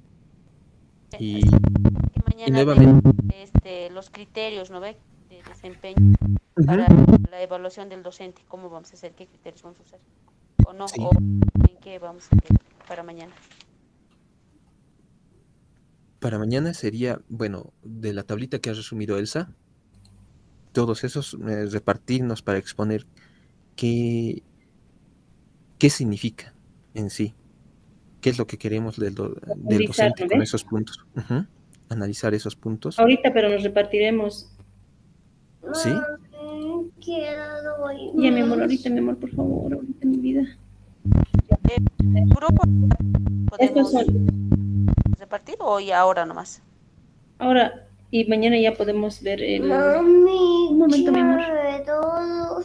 y, Que y mañana nuevamente. los criterios, ¿no ve? De desempeño para Ujú. la evaluación del docente. ¿Cómo vamos a hacer? ¿Qué criterios vamos a usar? ¿O no? Sí. ¿O en qué vamos a hacer para mañana? Para mañana sería, bueno, de la tablita que ha resumido Elsa, todos esos repartirnos para exponer qué, qué significa en sí, qué es lo que queremos del analizar, docente ¿no con ve? esos puntos. Ujú. Analizar esos puntos. Ahorita, pero nos repartiremos. ¿Sí? Ya, mi amor, ahorita, mi amor, por favor, ahorita, mi vida. ¿Grupo Estos podemos son. repartir o ya ahora nomás? Ahora y mañana ya podemos ver el. Mami, Un momento, mi amor. quiero todo.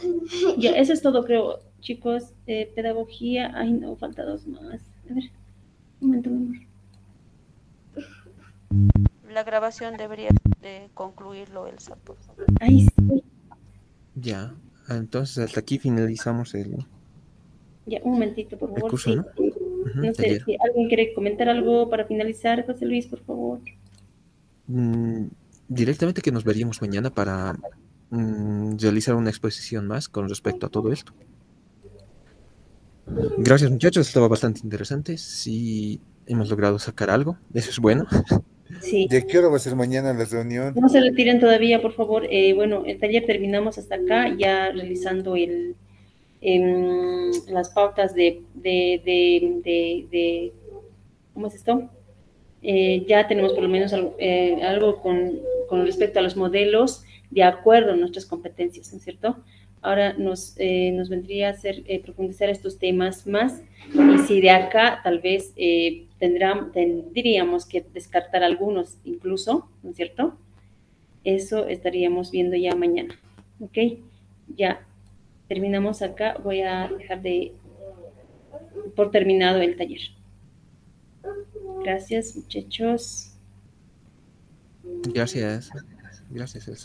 Ya, eso es todo, creo, chicos. Pedagogía. Ay, no, falta dos más. A ver, un momento, mi amor. La grabación debería de concluirlo, Elsa, por favor. Ay, sí. Ya. Entonces hasta aquí finalizamos Ya, un momentito, por El favor. curso, Sí. ¿no? Ujú, No sé taller. si alguien quiere comentar algo para finalizar, José Luis, por favor. Mm, directamente que nos veríamos mañana para realizar una exposición más con respecto a todo esto. Gracias, muchachos, estaba bastante interesante. Sí, hemos logrado sacar algo, eso es bueno. Sí. ¿De qué hora va a ser mañana la reunión? No se retiren todavía, por favor. Bueno, el taller terminamos hasta acá, ya realizando las pautas ¿cómo es esto? Ya tenemos por lo menos algo con respecto a los modelos de acuerdo a nuestras competencias, ¿no es cierto? Ahora nos vendría a hacer profundizar estos temas más y si de acá tal vez tendríamos que descartar algunos incluso, ¿no es cierto? Eso estaríamos viendo ya mañana, ¿ok? Ya terminamos acá, voy a dejar por terminado el taller. Gracias, muchachos. Gracias. Gracias, Elsa.